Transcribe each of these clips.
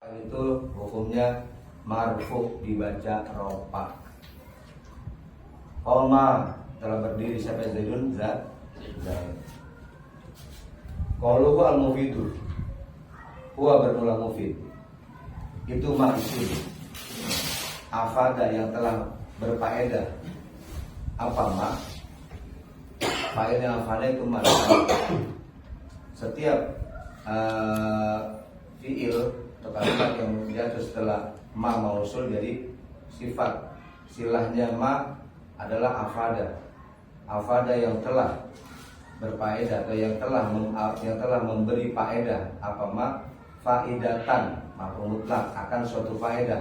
Itu hukumnya marfu dibaca rofa. Qoma telah berdiri siapa? Zaidun. Zaid. Qauluhu al-mufidu, huwa bermula mufid, itu maksud afada yang telah berfaedah. Apa mak? Faedah afada itu makna setiap fiil atau kalimat yang jatuh setelah ma mausul jadi sifat. Silahnya ma adalah afada yang telah berfaedah atau yang telah memberi faedah. Apa ma? Faidatan, maf'ul mutlak, akan suatu faedah.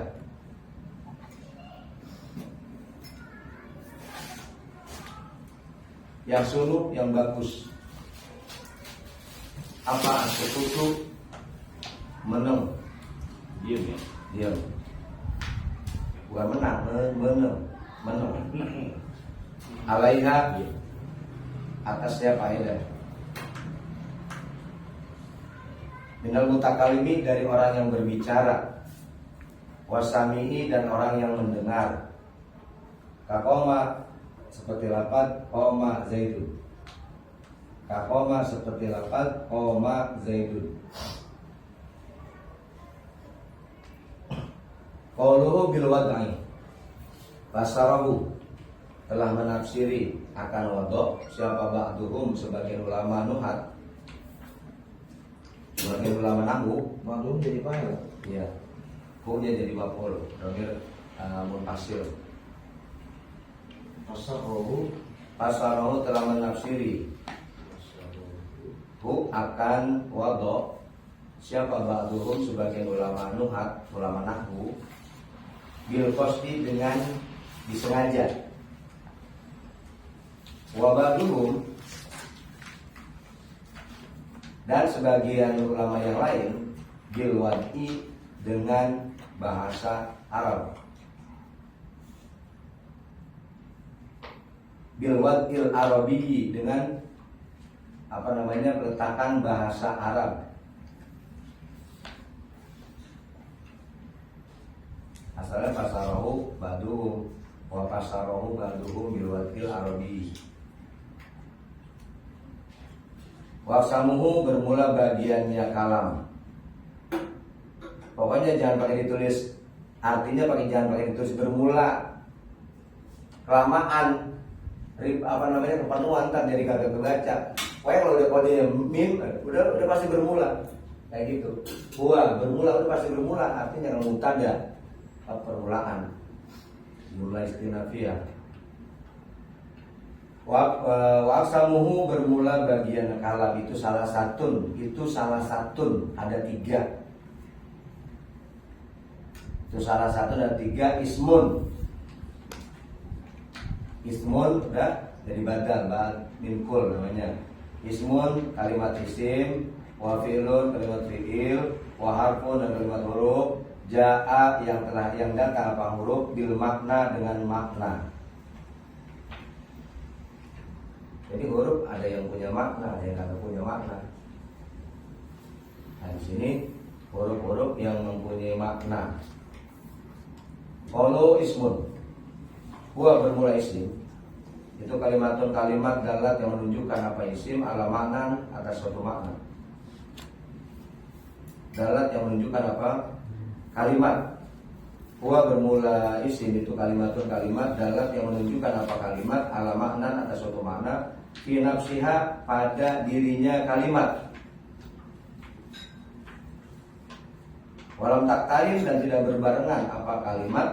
Yang suluk, yang bagus. Apa? Sekutu, menang. Diam ya. Diam. Bukan menang, menang. Alaiha, atasnya faedah. Minal mutakalimi, dari orang yang berbicara. Wasami'i, dan orang yang mendengar. Kakoma, seperti lafaz qoma Zaidun. Kakoma, seperti lafaz qoma Zaidun. Qauluhu bil wad'i, basarahu, telah menafsiri akan wadok. Siapa? Ba'duhum, sebagian ulama nuhat, sebagian ulama nahwu. Maklum jadi fa'il. Iya. Hukumnya jadi maf'ul, dhamir munfasil. Fasarahu telah menafsiri hu akan wadok. Siapa? Ba'duhum, sebagian ulama nuhat, ulama nahwu, bil qasdi, dengan disengaja. Wabaduhum, dan sebagian ulama yang lain, bil wad'i, dengan bahasa Arab. Bil wad'il arabiyyi, dengan peletakan bahasa Arab. Asalnya fasarahu baduhum wa fasarahu baduhum bil wad'il arabiyyi. Wasamuhu, bermula bagiannya kalam. Pokoknya jangan pakai ditulis, artinya jangan pakai ditulis bermula. Kelamaan kepenuhan ntar jadi kagak kebaca. Pokoknya kalau udah kode mim udah pasti bermula. Kayak gitu. Huwa bermula udah pasti bermula, artinya kalau mutada permulaan. Mulai istinafiyah. Waqsamuhu, bermula bagian kalam, itu salah satu, ada tiga. Itu salah satu dan tiga. Ismun udah jadi badal min kul namanya. Ismun kalimat isim, wa fi'lun kalimat fi'il, wa harfun dan kalimat huruf, ja'a yang datang apa huruf, bil makna, dengan makna. Jadi huruf ada yang punya makna, ada yang tidak punya makna. Nah, di sini huruf-huruf yang mempunyai makna. Qaulu ismun, huwa bermula isim, itu kalimat dalat yang menunjukkan apa isim, ala makna, atas suatu makna. Dalat yang menunjukkan apa? Kalimat. Huwa bermula isim, itu kalimat dalat yang menunjukkan apa kalimat, ala makna, atas suatu makna. Fi nafsiha, pada dirinya kalimat. Walam taktarin, dan tidak berbarengan apa kalimat.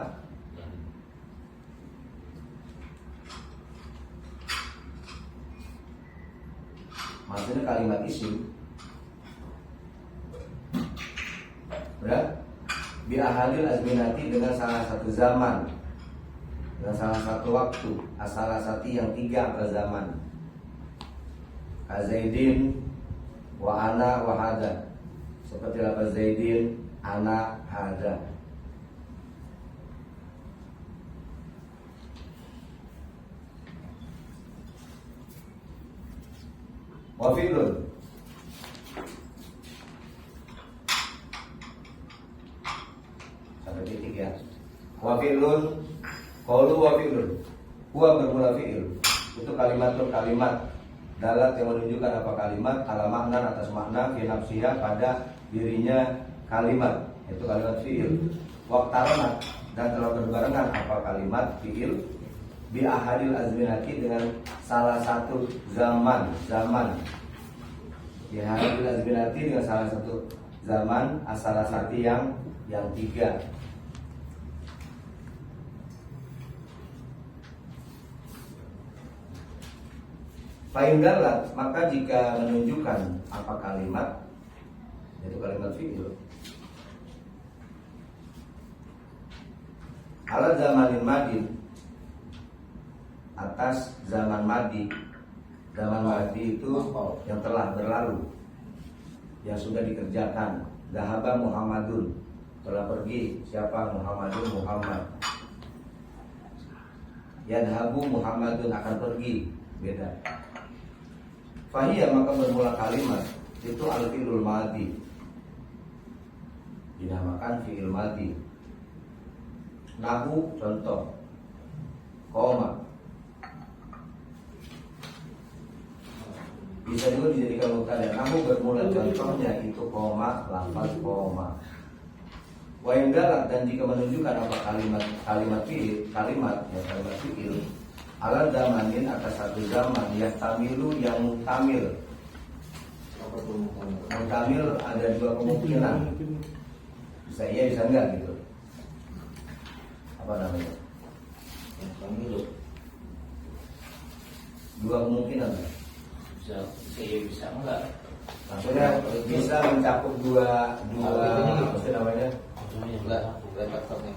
Maksudnya kalimat isim udah bi ahadil azminati, dengan salah satu zaman, dengan salah satu waktu, salah satu yang tiga apa zaman. Zaidin wa ana wa hada, seperti lafaz Zaidin, ana, hada. Wa fi'lun, sampai titik ya. Wa fi'lun, qaulu wa fi'lun. Huwa bermula fi'il. Itu kalimat dalat yang menunjukkan apa kalimat ala makna atas makna fi nafsiha pada dirinya kalimat, itu kalimat fi'il. Waqtarana dan telah berbarengan apa kalimat fi'il bi ahadil azminati dengan salah satu zaman. Bi ahadil azminati dengan salah satu zaman salah satu yang tiga. Fa'indalat, maka jika menunjukkan apa kalimat, yaitu kalimat fi'il, ala zamanin madin, atas zaman madi. Zaman madi itu yang telah berlalu, yang sudah dikerjakan. Zahaba Muhammadun, telah pergi. Siapa? Muhammad. Yadhabu Muhammadun, akan pergi. Beda. Fahiyah, maka bermula kalimat itu al-fi'lul madi, dinamakan fi'il madi. Nahu, contoh, koma, bisa juga dijadikan mubtada. Nahu bermula contohnya itu koma, lafaz koma. Wa indalat, dan jika menunjukkan apa kalimat fi'il, kalimat fi'il ala zamanin atas satu zaman yang tamilu yang mutamil. Mutamil ada dua kemungkinan, bisa iya bisa enggak gitu. Apa namanya? Mutamil. Dua kemungkinan. Bisa iya bisa enggak. Maksudnya bisa mencakup dua apa namanya?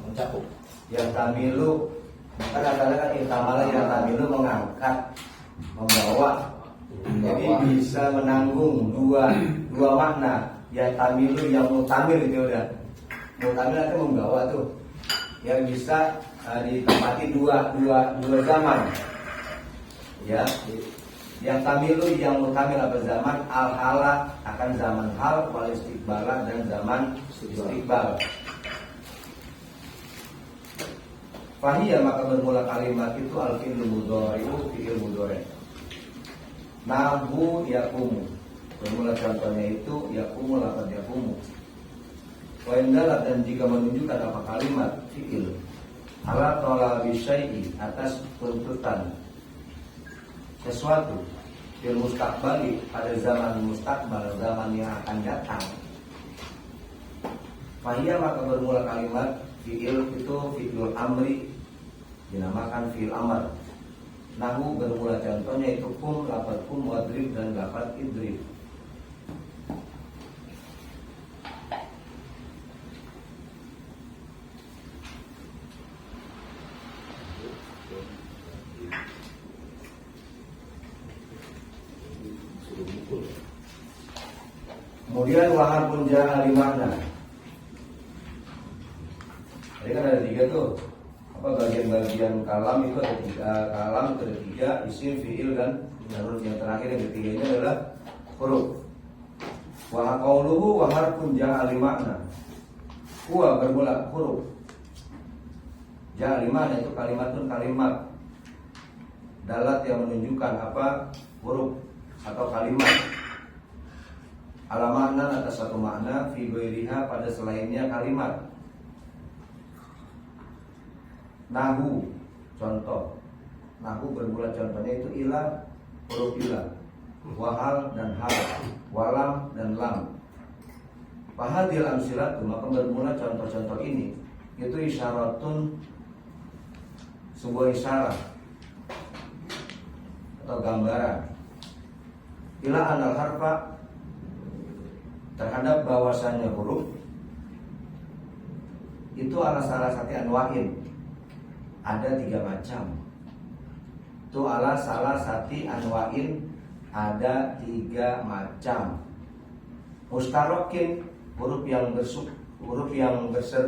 Mencakup. Yang tamilu kan kadang-kadang intamala yang tamilu mengangkat, membawa. Jadi bisa menanggung dua makna. Yang tamilu yang mutamil itu udah. Mutamil itu membawa tuh. Yang bisa ditempati dua zaman. Ya. Yang tamilu yang mutamil apa zaman al-hala akan zaman hal, wal istiqbala dan zaman istiqbal. Fahiyah, maka bermula kalimat itu al-fi'il mudhari'u, fi'il mudhari'. Nahu yakumu, bermula contohnya itu yakumu, lafaz yakumu. Wa indalat, dan jika menunjukkan apa kalimat fi'il ala talabi syai'i, atas tuntutan sesuatu fil mustaqbali, pada zaman mustaqbal, zaman yang akan datang. Fahiyah, maka bermula kalimat fi'il itu fi'il amri, dinamakan fi'il amr. Nahu bermula contohnya itu kum, lafaz kum, wadrib dan lafaz idrib. Kemudian wahar pun ja'a li makna. Tadi kan ada tiga tuh. Apa bagian-bagian kalam itu ada tiga. Kalam itu ada tiga, isim, fi'il dan huruf. Yang terakhir yang ketiganya adalah huruf. Wa qauluhu wa harfun ja'a li makna. Huwa bermula huruf. Ja'a li makna itu kalimatun kalimat. Dalat yang menunjukkan apa? Huruf atau kalimat. Ala makna atas satu makna, fi ghairiha pada selainnya kalimat. Nahu, contoh. Nahu bermula contohnya itu ilah, huruf ilah. Wahal dan hal, walam dan lam. Fahadil amsilatu, maka bermula contoh-contoh ini itu isyaratun, sebuah isyarat atau gambaran. Ila anal harfa, terhadap bahwasannya huruf itu ala salah satu anwa'in, ada tiga macam. Itu ala salah satu anwa'in, ada tiga macam. Mustarokin, huruf yang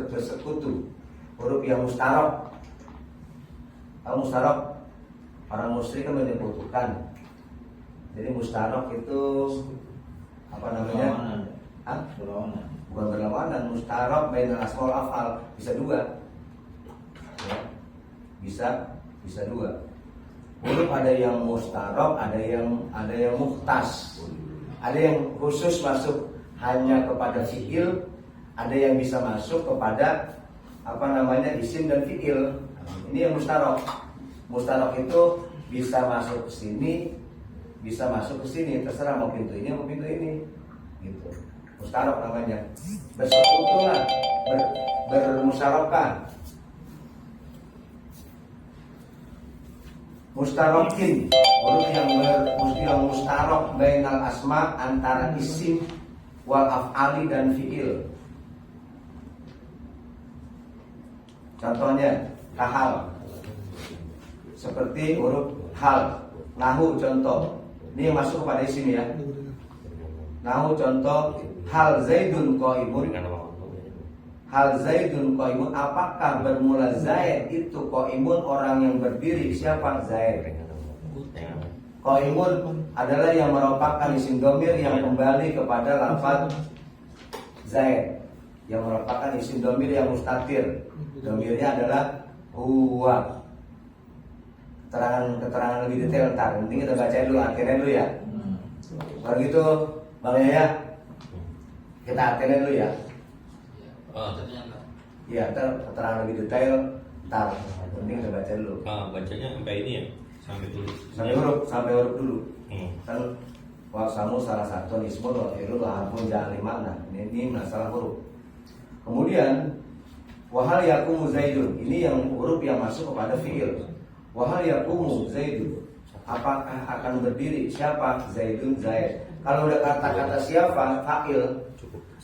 bersekutu, huruf yang mustarok. Kalau mustarok, orang musyrik kan menyebutkan. Jadi mustarok itu apa namanya? bukan berlawanan. Mustarok bainal asma wal af'al, bisa dua ya. Bisa dua. Huruf ada yang mustarok, ada yang mukhtas. Ada yang khusus masuk hanya kepada fi'il, ada yang bisa masuk kepada isim dan fi'il. Ini yang mustarok. Mustarok itu bisa masuk ke sini, bisa masuk ke sini, terserah mau pintu ini mau pintu ini. Gitu. Mustarok namanya. Bersekutulah, bermusyarakah. Mustarokin, huruf yang mustarok bainal asma, antara isim wal af'ali dan fi'il. Contohnya kahal, seperti huruf hal. Nahu contoh, ini yang masuk kepada isim ya. Nahu contoh, hal zaidun qaimun. Hal zaidun qaimun, apakah bermula zaid itu qaimun, orang yang berdiri? Siapa zaid? Qaimun adalah yang merupakan isim dhamir yang kembali kepada lafaz zaid, yang merupakan isim dhamir yang mustatir. Dhamirnya adalah huwa. Keterangan lebih detail ntar. Penting kita baca dulu artinya dulu ya. Kalau gitu Bang Yaya, kita artinya dulu ya. Oh, ternyata. Iya, keterangan lebih detail ntar. Penting kita baca dulu. Bacanya sampai ini ya, Sampai huruf dulu. Kan wasamu salah satu ismun wa fi'lun wa harfun ja'ali makna. Ini masalah huruf. Kemudian wahal yaqumu zaidun, ini yang huruf yang masuk kepada fi'il. Wahal yaqumu zaidun, apakah akan berdiri siapa? Zaidun, zaid. Kalau udah kata-kata siapa, fa'il.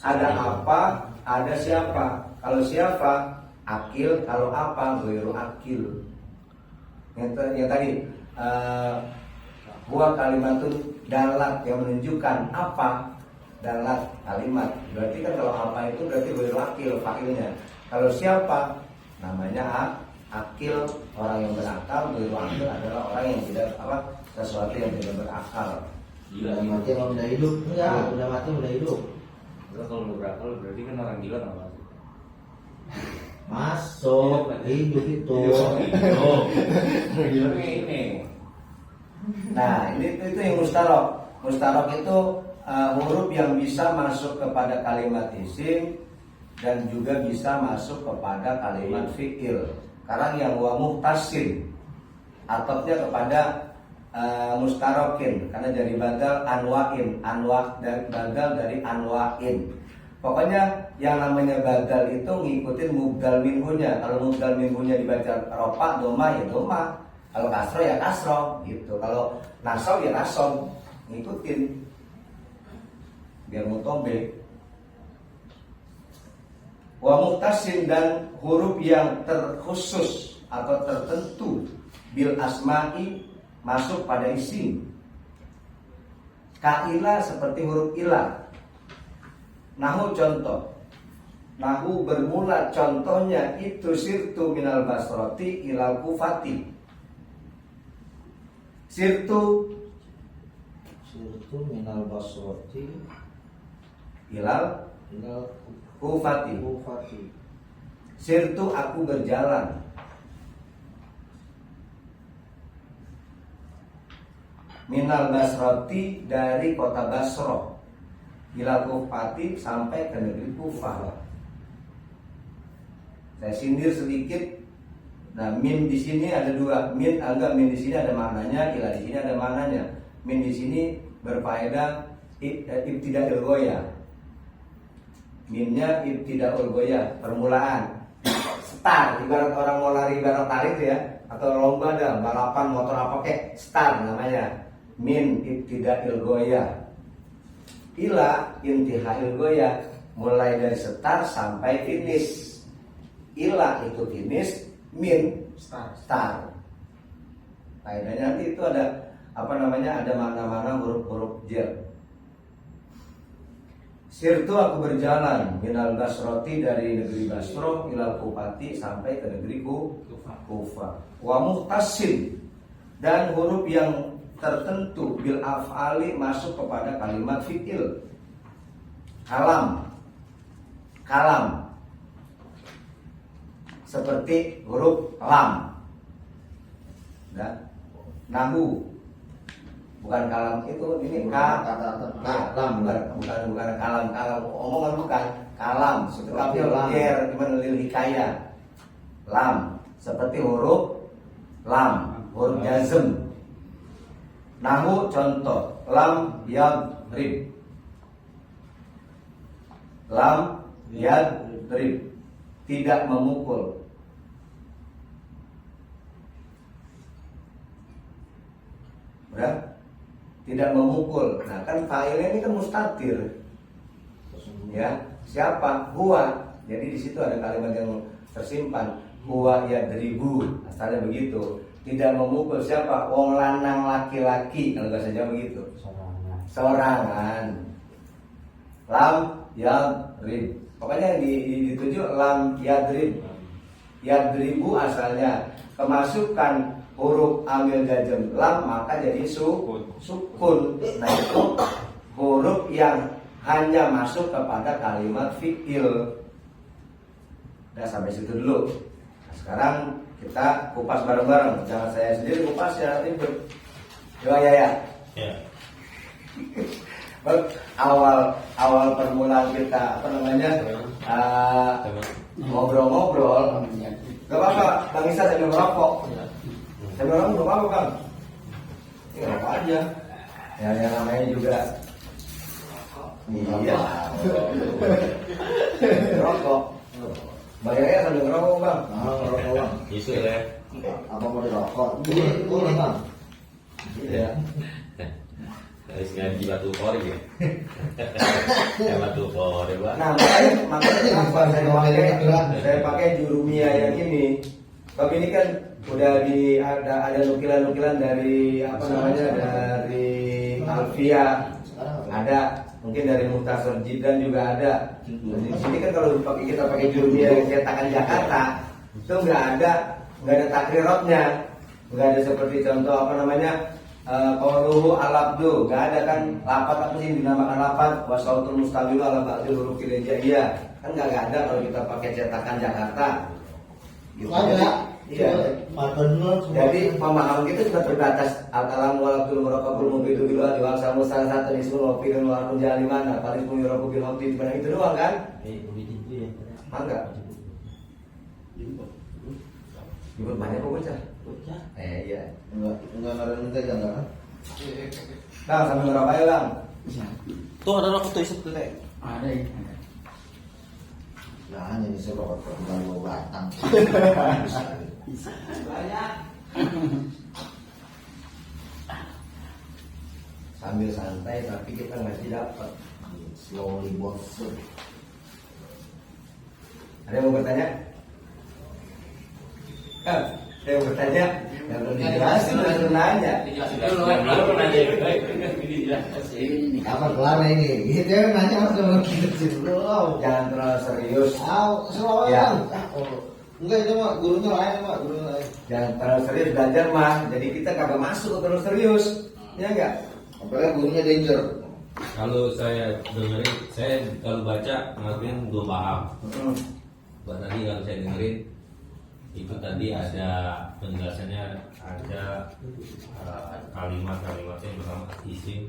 Ada apa? Ada siapa? Kalau siapa, akil. Kalau apa, ghairu akil. Yang tadi huwa kalimatun dalat, yang menunjukkan apa? Dalat kalimat. Berarti kan kalau apa itu berarti ghairu akil fa'ilnya. Kalau siapa, namanya akil, orang yang berakal. Ghairu akil adalah orang yang tidak sesuatu yang tidak berakal. Gila, Mati apa udah hidup? Enggak, udah mati udah hidup. kalau udah berakal berarti kan orang gila nggak masuk. Masuk hidup itu. Ini. Nah, itu yang mustarok. Mustarok itu huruf yang bisa masuk kepada kalimat isim dan juga bisa masuk kepada kalimat fi'il. Sekarang yang wa muhtasin, atapnya kepada mustarokin, karena dari badal anwa'in, badal dari anwa'in. Pokoknya yang namanya badal itu ngikutin mubdal minhunya. Kalau mubdal minhunya dibaca rofa, doma ya doma. Kalau kasro ya kasro gitu. Kalau nasob ya nasob, ngikutin biar mutombe. Wa muhtasin, dan huruf yang terkhusus atau tertentu bil asma'i, masuk pada isim. Kaila, seperti huruf ilah. Nahu contoh. Nahu bermula contohnya itu sirtu minal basroti ilal kufati. Sirtu minal basroti ilal kufati. Sirtu, aku berjalan. Minal basroti, dari kota Basro, ilal kufati, sampai ke negeri Kufah. Saya sindir sedikit. Nah, min di sini ada dua. Min di sini ada maknanya, ila di sini ada maknanya. Min di sini berfaedah ibtida'ul ghoya. Minnya ibtida'ul ghoya, permulaan. Start, ibarat orang mau lari bareng tali itu ya, atau lomba ada balapan motor apa kek, start namanya. Min ibtida'il ghoya. Ila intiha'il ghoya, mulai dari start sampai finish. Ila itu finish, min start. Faedahnya nanti itu ada ada mana-mana huruf-huruf jar. Sirtu, aku berjalan minal basroti, dari negeri Basro, ilal kufati, sampai ke negeri Kufah. Wa muhtasin, dan huruf yang tertentu bil af'ali, masuk kepada kalimat fi'il. Kalam, kalam. Seperti huruf lam. Nah, nahu. Bukan kalam itu, ini kalam, bukan kalam, omongan bukan kalam, tapi ger gimana lil hikayah. Lam seperti huruf lam, huruf jazm. Nahu contoh, lam yadrib. Lam yadrib, tidak memukul. Udah? Tidak memukul. Nah kan fa'ilnya ini kan mustatir. Ya, siapa? Huwa. Jadi di situ ada kalimat yang tersimpan. Huwa yadribu. Asalnya begitu. Tidak memukul siapa? Wong lanang laki-laki. Kalau bahasa Jawa begitu. Sorangan. Lam yadrib. Pokoknya dituju lam yadrib. Yadribu asalnya kemasukan huruf amil jazm lam maka jadi sukun. Nah itu huruf yang hanya masuk kepada kalimat fi'il. Udah sampai situ dulu. Nah, sekarang kita kupas bareng-bareng. Jangan saya sendiri kupas ya ribet. Coba ya. Awal permulaan kita ngobrol-ngobrol. Gak apa-apa, Bang Isa sambil merokok. Saya bilang belum apa Bang? Ya apa aja. Ya yang namanya juga. Iya. Rokok. Bayarnya sambil ngerokok Bang. Ngerokok Bang. Isu ya. Apa mau dirokok? Boleh Bang. Iya. Harus ngaji batu kori ya. Batu kori Bang. Nah makanya kenapa saya pakai jurumia yang ini. Bab ini kan udah ada nukilan-nukilan dari dari Alfia, ada mungkin dari Muhtasar Jiddan juga ada. Di sini kan kalau kita pakai jurumia yang cetakan Jakarta itu nggak ada takrirotnya, nggak ada seperti contoh qauluhu al-abdu, nggak ada kan lapat apa sih dinamakan lapat wasautul mustabilu ala ba'dil huruf hijaiyah kan nggak ada kalau kita pakai cetakan Jakarta. Gitu. Iya. Jadi pemahaman kita sudah terbatas. Al-kalam walabdul muraqabul mubidu bil wadi wal samu salah satu ismu wa fi'lun wa harfun jalimana paling muyurabu bil hamdi di mana itu doang kan? Mangga. Ibu banyak kok bocah. Iya. Enggak ada mentega enggak? Bang sambil ngerokok ya Bang. Tuh ada rokok tuh isep tuh teh. Ada ya. Nah, ini saya rokok bukan mau batang. Banyak. Sambil santai tapi kita ngasih dapat. Slowly boss. Ada yang mau bertanya? Ada yang mau bertanya? Yang belum dijelasin langsung nanya. Kapan kelar ini? Gitu ya nanya harus dulu gitu dulu. Jangan terlalu serius. Selalu Ya. Enggak itu mah gurunya lain. Jangan terlalu serius belajar mah. Jadi kita kagak masuk ke terlalu serius. Ya enggak? Apalagi gurunya danger. Kalau saya dengerin, saya kalau baca mungkin belum paham. Buat tadi kalau saya dengerin itu tadi ada penjelasannya, ada kalimat-kalimatnya yang pertama isim,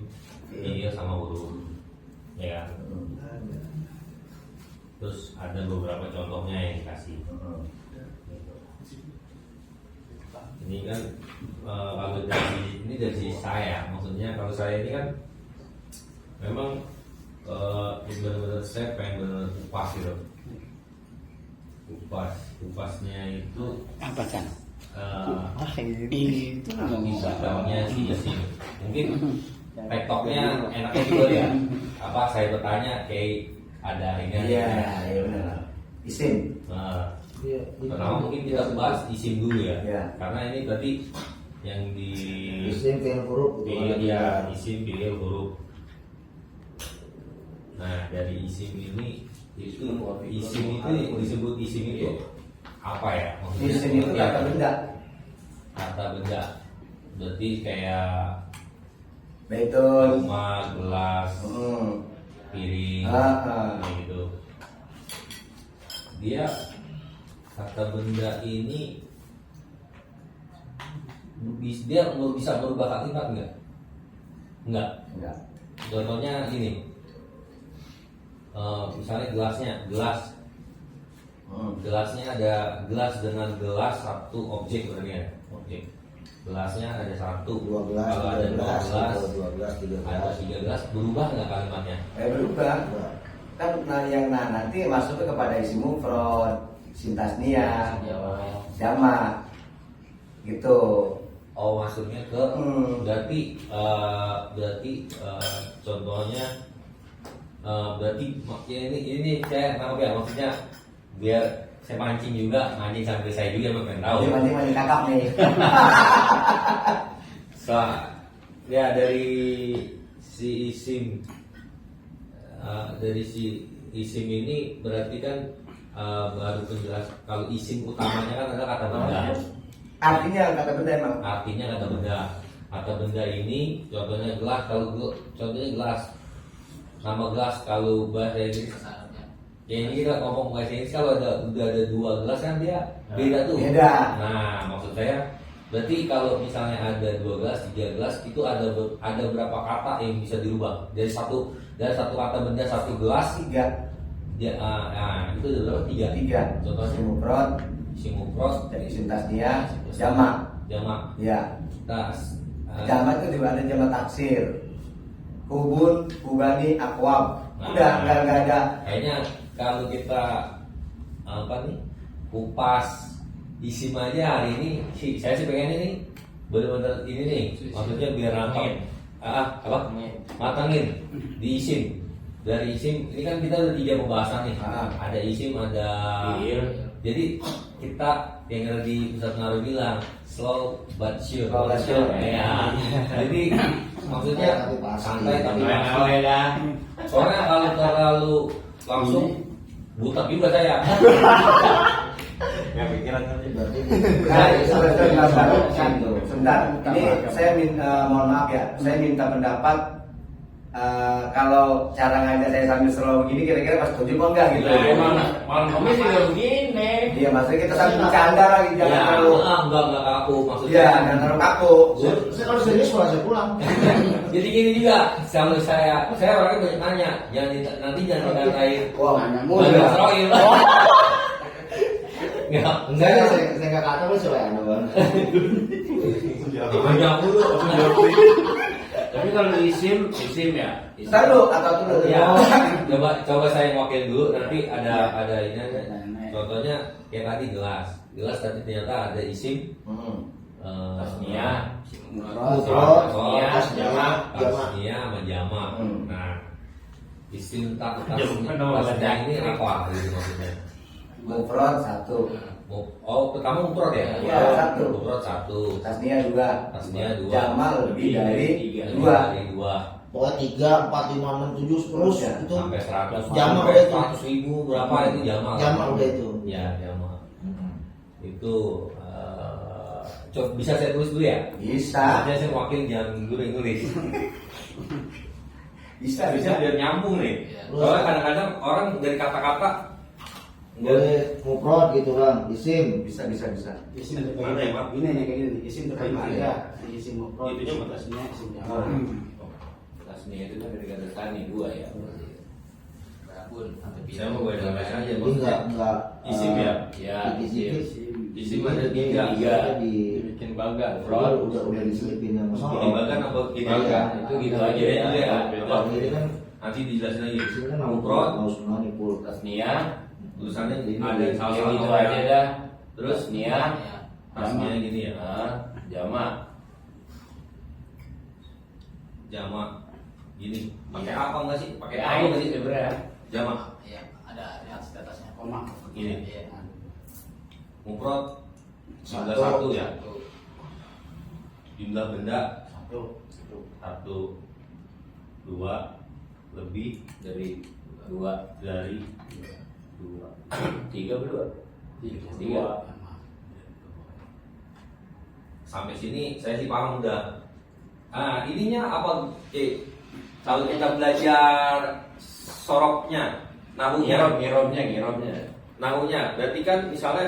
iya sama huruf, ya kan? Terus ada beberapa contohnya yang dikasih. Ini kan kalau dari sisi saya, maksudnya kalau saya ini kan memang benar-benar saya pengen benar-benar kupas gitu. Kupasnya itu Apa kan? itu misalnya si isim. Mungkin tektoknya enaknya juga ya. Apa saya bertanya kayak ada ini. Iya benar. Isim. Nah, pertama mungkin kita bahas isim dulu ya. Iya. Karena ini berarti yang di Isim fi'il huruf. ya isim fi'il huruf. Nah dari isim ini itu isim itu disebut isim itu apa ya? Maksudnya Isim itu kata benda. Kata benda. Berarti kayak Betul. rumah, gelas, piring, kayak gitu. dia kata benda ini dia bisa merubah kalimat enggak? Enggak. Contohnya gini, misalnya gelas. Gelasnya ada gelas dengan gelas satu objek berarti ya, objek. Gelasnya ada satu. Dua gelas, Kalau ada dua gelas, tiga ada 3 gelas, berubah nggak kalimatnya? Berubah. Kan nanti masuknya kepada isim mufrad, isim tasniyah, jamak. Gitu. Oh, maksudnya ke berarti contohnya berarti ya ini saya nangkep ya, maksudnya biar saya mancing juga, mancing sampai saya juga pengen tahu. Dia mancing kakap nih. Ya dari si isim ini berarti kan baru penjelas kalau isim utamanya kan ada kata benda. Artinya kata benda emang. Artinya kata benda. Kata benda ini contohnya gelas, contohnya gelas. Nama gelas kalau bahasa Inggris. Ya ini kita ngomong bahasa Inggris kalau udah ada 2 gelas kan dia beda tuh. Beda. Nah, maksud saya berarti kalau misalnya ada 2 gelas, 3 gelas itu ada berapa kata yang bisa dirubah? Dari satu kata benda satu gelas 3. dia itu ada berapa? 3. Contohnya Isim mufrad, isim mufrad, jadi isim tasniyah, jamak. Ya. Jamak itu juga ada jamak taksir. Kubun, kubani, akwab. Udah nggak ada. Kayaknya kalau kita kupas isim aja hari ini saya sih pengen ini benar-benar ini nih, maksudnya biar nangkep matangin di isim. Dari isim ini kan kita udah 3 pembahasan nih. Ada isim, ada jadi kita yang di Ustaz Naru bilang slow but sure. Ya. Jadi maksudnya santai tapi langsung. Soalnya kalau terlalu langsung buta juga saya. Nggak pikiran nanti berarti. Sebentar. Ini saya mohon maaf ya. Saya minta pendapat. Kalau cara ngajar saya sambil slow begini kira-kira pas setuju kok enggak gitu. Malam kamis juga begini. Iya, maksudnya kita sambil bercanda lagi jangan terlalu. Enggak kaku maksudnya. Iya, jangan terlalu kaku. Saya kalau serius kalau saya pulang. Jadi gini juga, kalau saya orangnya banyak nanya, nanti jangan dikatain. Wah, nanya mulu. Israel. Enggak. Saya nggak kata lu soalnya bang. Banyak mulu. Tapi kalau isim ya. Tahu atau dulu Ya, coba saya wakil dulu. Nanti ada ini aja. Contohnya kayak tadi gelas tadi ternyata ada isim. Tasniyah, tasniyah sama jamak. Nah, isim tasniyah ini apa gitu maksudnya? mufrad 1. Oh, pertama mufrad ya? Iya, 1. Mufrad 1. Tasniyah 2. Tasniyah 2. Jamak lebih dari 2. Pokoknya 3, 4, 5, 6, 7 terus Ya, itu Sampai 100. Jamak Sampai udah itu. 100.000 berapa itu jamak? Jamak udah itu. Ya, jamak. Itu coba bisa saya tulis dulu ya? Bisa. Saya wakil jangan dulu nulis. Bisa Biar nyambung nih. Soalnya kadang-kadang orang dari kata-kata boleh mufrad gitu bang, isim. Bisa. Isim Mana ya, Pak? Ini nih kayak gini. Isim terkait Iya. isim mufrad, Itunya isim mana? tasniyah, isim Oh. jamak. Tasniyah itu kan dari kata tani 2 ya. Saya mau baca aja. Jadi nggak Isim ya? Ya, Isim ada 3. bikin bagan. udah diselipin sama Ini bahkan apa gini Bagan. itu gitu aja ya. Kalau ini kan Nanti dijelasin lagi. isim kan Mufrad, mau semuanya full. Tasniyah, tulisannya Ini ada salah yang satu itu aja dah. Terus Tasniyah, tasniyah gini ya. jamak. Jamak gini. Pakai apa enggak sih? Pakai apa Ain enggak sih? sebenarnya. Jamak Iya, ada di atasnya. Koma. gini. Iya. Mufrad jumlah 1 ya. Jumlah benda 1, 2 lebih dari 2 3 berdua. 3. Sampai sini saya sih paham udah. Ininya apa? Kalau kita belajar soroknya, nahwunya, Ngirobnya. naunya. Berarti kan misalnya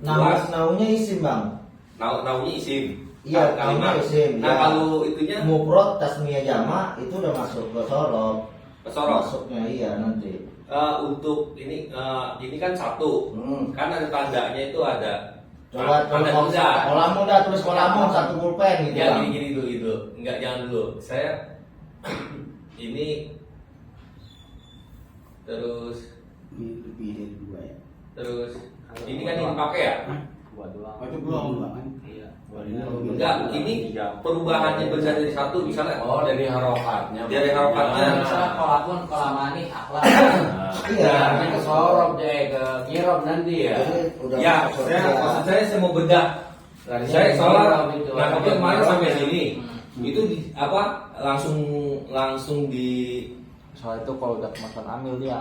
Naunya isim bang. naunya isim. Iya, kalimat. naunya isim. Nah, Ya. kalau itunya Mufrad tasniyah jamak itu udah masuk ke sorok. kesorot. Masuknya iya nanti. Untuk ini kan satu. Kan ada tandanya itu ada. Coba tanda kalau tunda. kolamun dah tulis kolamun satu pulpen gitu Ya bang. gini dulu itu. Enggak, jangan dulu. Saya ini terus Lebih dari 2 ya. terus ini kan yang dipakai ya? Dua doang. Oh, itu belum kan? Iya. Enggak, ini perubahannya benda dari satu misalnya. Oh, dari harokatnya. Dari harokatnya. Misalnya kolakun, kolamani, akhlak. Iya. Nanti ke sorok deh, ke ngirob nanti ya. Jadi udah Ya, masuk maksud saya mau bedah. Larinya Saya ke soalnya ngirob itu. nah tapi kemarin sampai sini Hmm. itu langsung di Soal itu kalau udah kemasan amil dia.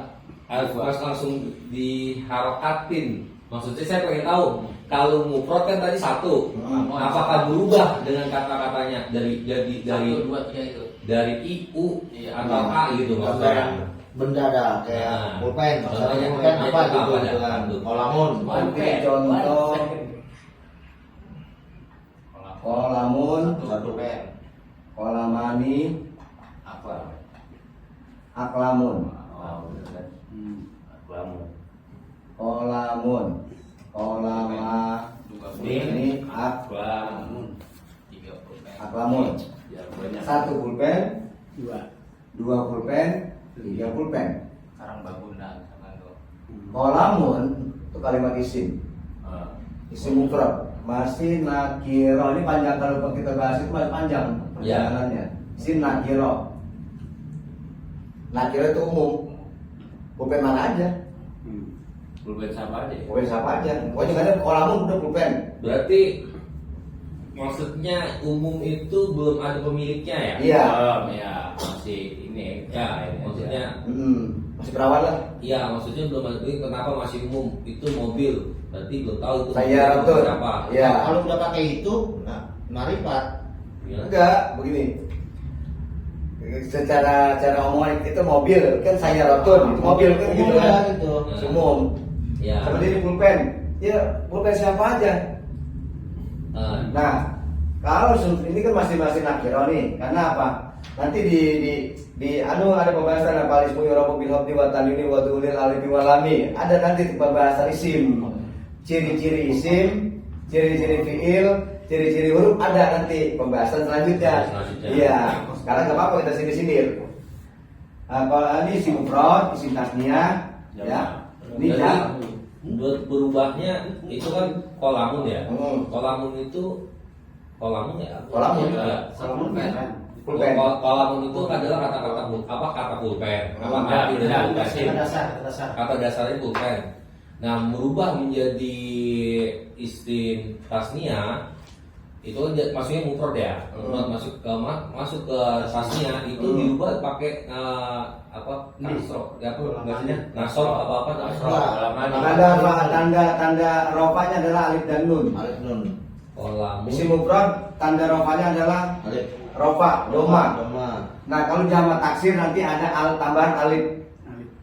langsung diharokatin. Maksudnya saya pengen tahu kalau mufrad kan tadi satu, apakah berubah dengan kata-katanya dari Satu, dua, tiga itu. dari iu Iya. atau a gitu maksudnya. benda ada kayak Nah. pulpen, Contohnya, pulpen apa apa gitu ada? dengan kolamun. Nanti contoh kolamun, Satu pen. kolamani, Apa? aklamun, Oh, benar. Kamu. kolamun, kolama, Dua ini pulpen. Kamu. Tiga pulpen. aklamun. Ya banyak. Satu pulpen, 2. dua pulpen, tiga pulpen. Sekarang baguna misalkan tuh. Kolamun itu kalimat isim, Ah. isim mufrad. Masih nakiro, ini panjang kalau kita bahas itu masih panjang perjalanannya. Isim nakiro. Nakiro itu umum. Pulpen mana aja, Pulpen siapa aja? pulpen siapa aja. Pokoknya nggak ada kolamun udah pulpen. Berarti maksudnya umum itu belum ada pemiliknya ya? Iya. Ya, masih ini. Ya, maksudnya Masih perawan lah. iya, maksudnya belum ada pemilik. Kenapa masih umum? Itu mobil. Berarti belum tahu itu Saya mobil betul. siapa. Iya. Kalau udah pakai itu, nah marifat. Ya. Enggak, begini. Secara omongan itu mobil kan saya rotun, mobil kan gitu Umum kan. dah gitu. Umum. Ya. Seperti ini pulpen. Ya, pulpen siapa aja. Ah, Nah, kalau ini kan masih nakiro nih. Karena apa? Nanti di ada pembahasan apa ismu yurabu bil habdi wa tanwini wa du'lil alifi wal lam. Ada nanti pembahasan isim. Ciri-ciri isim, ciri-ciri fiil, ciri-ciri huruf ada nanti pembahasan selanjutnya. Iya. Sekarang nggak apa-apa kita sindir-sindir. Kalau ini isim mufrad, isim tasniyah, ya. Ini Jadi, jam. berubahnya itu kan kolamun ya. Hmm. Kolamun itu kolamun ya. Kolamun. Ya. Satu pulpen. Pulpen. Kolamun itu adalah kata pulpen. Apa arti dari pulpen? Kata dasarnya pulpen. Nah, merubah menjadi isim tasnia itu maksudnya mufrad ya. Masuk ke tasnia itu dirubah pakai nasro. Ya apa maksudnya? Nasor apa nasro. Tanda rofanya adalah alif dan nun. Alif nun. Kolamun. Isim mufrad tanda rofanya adalah Alif. rofa, doma. Doma. Nah, kalau jamak taksir nanti ada tambahan alif.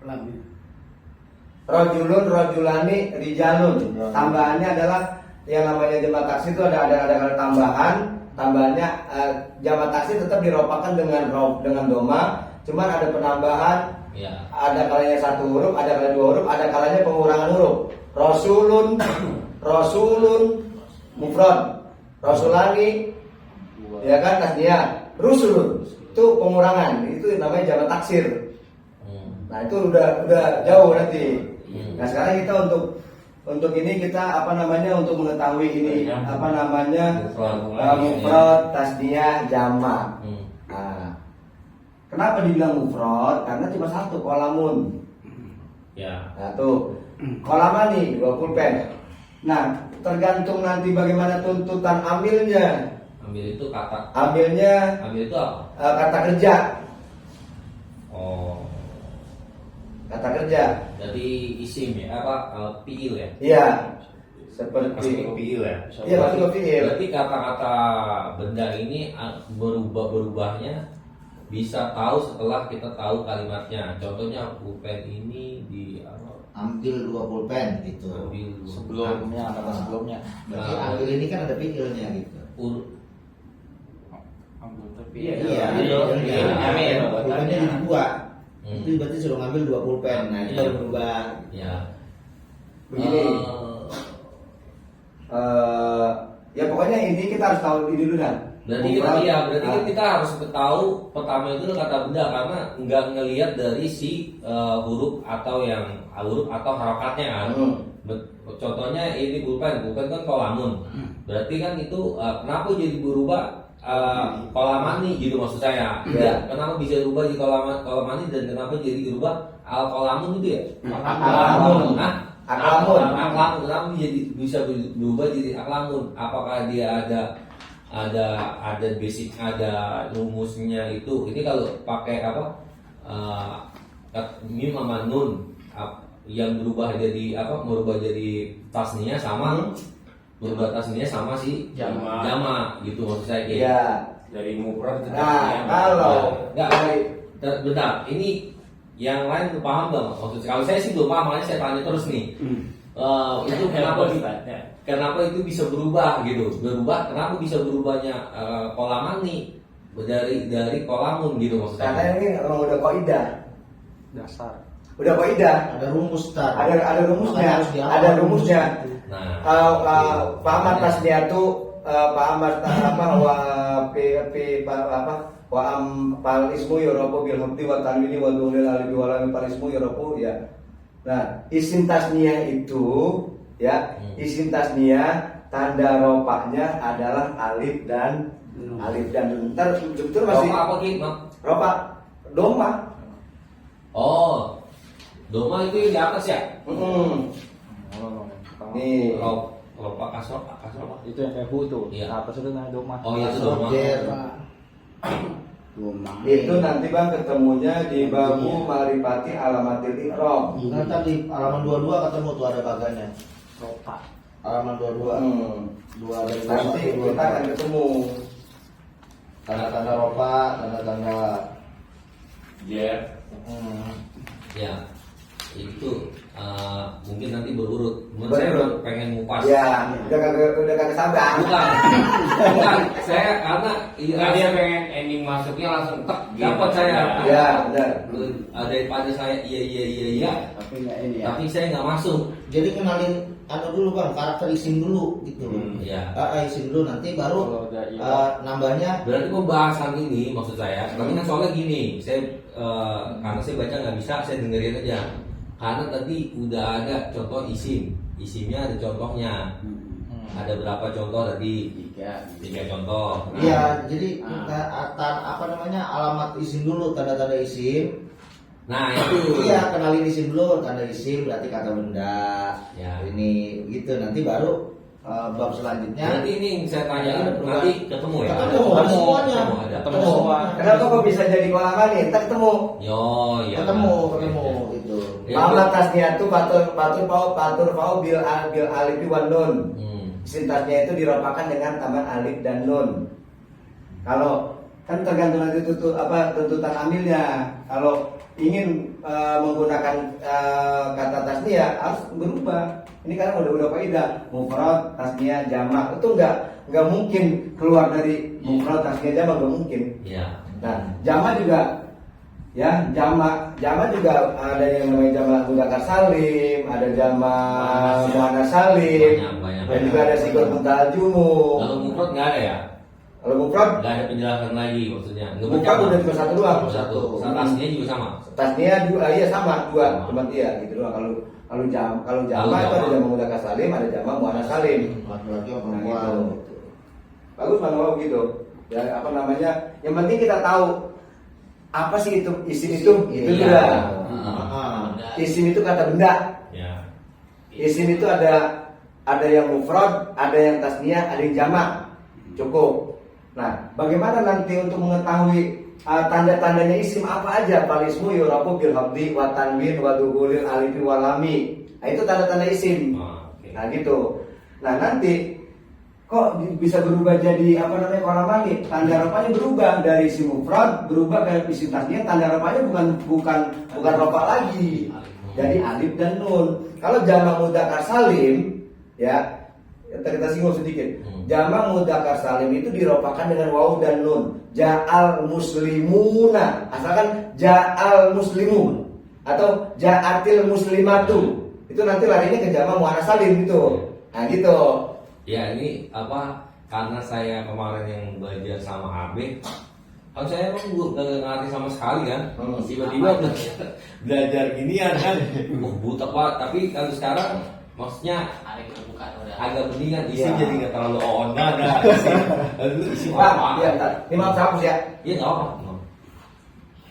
Pelan ya. Rojulun, rojulani, rijalun. Tambahannya adalah yang namanya jamak taksir itu ada tambahan. Tambahannya jamak taksir tetap diropakan dengan doma. Cuman ada penambahan. Ya. Ada kalanya satu huruf, ada kalanya dua huruf, ada kalanya pengurangan huruf. Rasulun, mufrad. Rasulani, ya kan tasniyah. Rusulun itu pengurangan, itu namanya jamak taksir. Nah itu udah jauh nanti. Nah sekarang kita untuk ini kita untuk mengetahui ini mufrad, tasniyah, jamak. Nah, kenapa dibilang mufrad? Karena cuma satu kolamun. Ya. Nah tuh kolamani dua pulpen. Nah tergantung nanti bagaimana tuntutan amilnya. Ambil itu kata. Ambil itu apa? kata kerja. Oh. Kata kerja. Jadi isim ya fiil ya. Iya. Masuk Seperti ke fiil ya. Iya masuk ke fiil. Berarti kata-kata benda ini berubahnya bisa tahu setelah kita tahu kalimatnya. Contohnya pulpen ini ambil 2 pulpen gitu. Sebelumnya kata sebelumnya. Berarti ambil ini kan ada fiilnya gitu. Ambil tapi Iya, Ambil. pulpennya jadi 2. Itu berarti suruh ngambil 2 pulpen. Nah, itu baru berubah. Ya. Begini. Ya pokoknya ini kita harus tahu ini dulu kan. Berarti kan kita harus tahu pertama itu kata benda karena nggak ngelihat dari si huruf atau harokatnya kan. Contohnya ini pulpen kan kolamun. Berarti kan itu kenapa jadi berubah kolamani gitu maksud saya. Ya. Kenapa bisa berubah di kolamani dan kenapa jadi berubah al kolamun itu ya? Aklamun. Aklamun. Kenapa bisa berubah jadi aklamun? Apakah dia ada basic, ada rumusnya itu? Ini kalau pakai mim sama nun yang berubah jadi tasniah sama berubah tasniah sama si jama gitu maksud saya kayak. Iya. Dari mufrad ke Nah, tasniah. kalau Bentar, ini yang lain paham nggak maksud? Kalau saya sih belum paham, makanya saya tanya terus nih. Itu kenapa itu bisa berubah gitu? Kenapa bisa berubahnya kolamani dari kolamun gitu maksudnya? karena ini memang udah kaidah. dasar. Udah kaidah. Ada rumus tar. Ada rumusnya. Makanya harus dihafal Ada rumusnya. Nah, Pahaman tasnya itu pahaman wa pal ismu yurabu bil hamdi wa tanwini wa dunil alifi wa lam pal ismu yurabu ya. Nah, isim tasniah itu ya, isim tasniah tanda rofaknya adalah alif dan nun. Ntar betul masih Roma apa Ki? rofa doma. Oh, doma itu yang di atas ya? Nih. Ropa kasro. Itu yang kayak bu tuh. Iya. Apa sih namanya doma? Oh iya itu doma. Itu nanti Bang ketemunya di babu marifati alamatil iqram. Nah, tadi halaman 22 ketemu tuh ada baganya. Ropa. Halaman 22. Dua dari Nanti kita akan ketemu. Tanda-tanda ropa, tanda-tanda Jer. Ya, itu mungkin nanti berurut. Menurut saya pengen ngupas. Ya, udah kagak sabar. Bukan. Saya karena Enggak, dia pengen ending masuknya langsung tek gitu. dapat saya. Ya, benar. Daripada saya iya. Tapi nggak ini ya. Tapi saya nggak masuk. Jadi kenalin dulu Bang, karakter isim dulu gitu. Ya. Isim dulu nanti baru Kalau udah iya. nambahnya. Berarti pembahasan ini maksud saya, tapi kan soalnya gini, saya karena saya baca nggak bisa, saya dengerin aja. Karena tadi udah ada contoh isimnya ada contohnya. Ada berapa contoh tadi? 3 contoh. Iya, jadi alamat isim dulu, tanda-tanda isim. Nah itu. Iya, kenalin isim dulu, tanda isim berarti kata benda. Ya. Ini gitu, nanti baru bab selanjutnya. Berarti ini yang saya tanyain nanti ketemu ya. Ketemu semuanya. Ketemu. Kenapa kok bisa jadi kolam nih? Ntar ketemu. Yo, ya. Ketemu gitu. Pahaman tasnya itu patur pau bil alifi wan nun. Isim tasnya itu diropakan dengan tambahan alif dan nun. Kalau kan tergantung nanti tuntutan amilnya. Kalau ingin menggunakan kata tasniah harus berubah. Ini kan udah kaidah mufrad, tasniah, jamak itu nggak mungkin keluar dari mufrad, tasniah, jamak nggak mungkin. Iya. Nah, jamak juga ya jamak juga ada yang namanya jamak mudzakkar salim, ada jamak muannats salim, Banyak. dan juga ada sigot muntal jumu. Kalau mufrad nggak ada ya? Kalau mufrad Nggak ada penjelasan lagi maksudnya. mufrad udah cuma satu doang. Satu. Tasnya juga sama. Tasniah dua, iya sama dua, cuma iya gitu doang. Kalau jamak itu ada jamak mudzakkar salim, ada jamak muannats salim. Laki-laki atau Nah, perempuan. gitu. Bagus Bang gitu. Ya apa namanya? Yang penting kita tahu apa sih itu isim itu? Itu Iya. sudah. Isim. Isim itu kata benda. Ya. Isim itu ada yang mufrad, ada yang tasniah, ada yang jamak. Cukup. Nah, bagaimana nanti untuk mengetahui tanda-tandanya isim apa aja? Fal ismu yurabu bil hamdi wa tanwin wa duhulil alifi wa lami. Nah, itu tanda-tanda isim. Oke. Nah, gitu. Nah, nanti kok bisa berubah jadi kolamani? Tanda rofanya berubah dari isim mufrad berubah ke isim tasniah. Tanda rofanya bukan rofa lagi. Jadi alif dan nun. Kalau jamak mudzakkar salim, ya, kita singgung sedikit. Jamak mudzakkar salim itu diropakan dengan waw dan nun. Ja'al muslimuna, asalkan ja'al muslimun atau ja'atil muslimatu. Itu nanti larinya ke jamak muannats salim gitu. Nah gitu. Ya ini apa? Karena saya kemarin yang belajar sama Abe, kan saya emang gak ngerti sama sekali kan. Tiba-tiba belajar ginian kan. Buta banget. Tapi kalau sekarang maksudnya agak mendingan isi Ya. jadi nggak terlalu onda ada isi Bang, apa? iya, bentar. Ini maaf hapus ya. Iya nggak apa.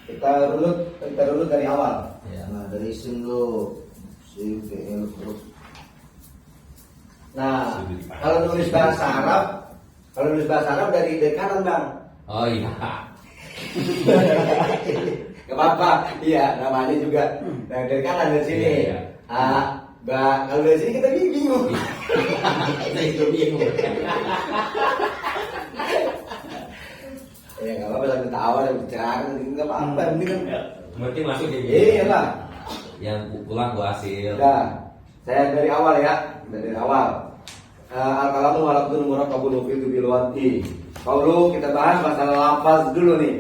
Kita runut dari awal. Ya. Nah dari isim dulu. Isim fi'il huruf. Nah, kalau nulis bahasa Arab dari kanan bang. Oh iya. Gak apa-apa, iya namanya juga dari kanan dari sini. Iya, iya. Kalau dari sini kita bingung. Saya juga bingung. Ya nggak apa-apa, sambil ketawa dan bicara, nggak apa-apa. Ini kan, Berarti masuk kayak gitu. iya lah. Yang pulang gua hasil. Nah, saya dari awal ya, dari awal. Al-kalamu walaupun murakkabun fi bil wati. Kalau kita bahas masalah lafaz dulu nih.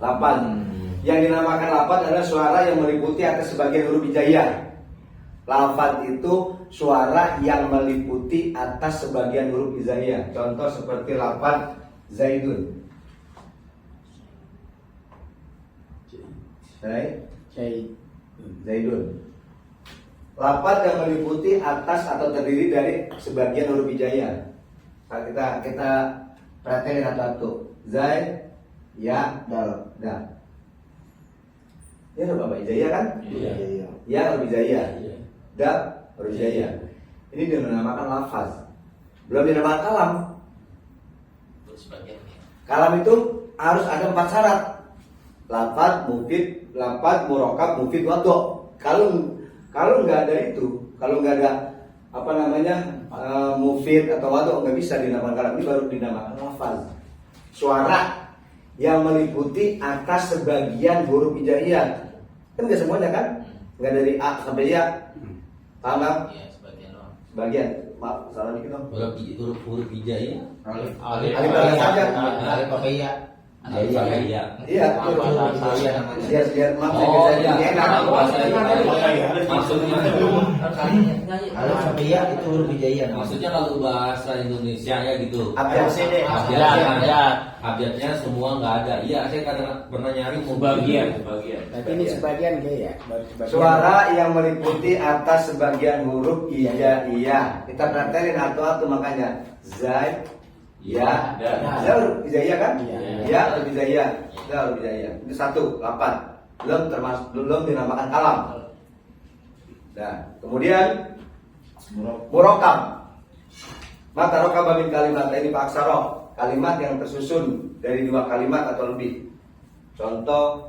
Lafaz. Yang dinamakan lafaz adalah suara yang meliputi atas sebagian huruf hijaiyah. Lafaz itu suara yang meliputi atas sebagian huruf hijaiyah. Contoh seperti lafaz Zaidun. Zaidun. Lafaz yang meliputi atas atau terdiri dari sebagian huruf hijaiyah. Nah, kita perhatiin satu-satu. Zai, ya, dal, da. Ya ada Bapak hijaiyah kan? Iya. Ya huruf hijaiyah. Iya. Da huruf hijaiyah. Ini dinamakan lafaz. Belum dinamakan kalam. Kalam itu harus ada 4 syarat. Lafaz, mufid, lafaz, murakkab, mufid, wadhu. Kalau nggak ada itu, kalau nggak ada apa namanya mufid atau wadhu, nggak bisa dinamakan kalam. Ini baru dinamakan lafaz. Suara yang meliputi atas sebagian huruf hijaiyah. Kan nggak semuanya kan? Nggak dari A sampai Ya. Paham kan? Iya, sebagian doang. Sebagian. Maaf, salah dikit dong. Huruf hijaiyah. Alif Alif saja. Alif apa iya? Iya. Iya. Iya, Iya. biar maaf Oh saya iya. enak. Maksudnya Alif sampai ya itu huruf hijaiyah. maksudnya kalau bahasa Indonesia ya gitu. Abjad. Abjadnya semua nggak ada. Iya, saya kadang pernah nyari Sebagian. Tapi ini sebagian kayak ya, baru sebagian. Suara yang meliputi atas sebagian huruf hijaiyah. Kita perhatiin satu-satu makanya. Zai, ya, ya huruf hijaiyah kan? Iya. Ya huruf hijaiyah. Ya huruf hijaiyah. Itu 1, 8. Belum dinamakan kalam. Nah, kemudian murakkab. Maka rokab min kalimat ini Pak Aksaro. Kalimat yang tersusun dari 2 kalimat atau lebih. Contoh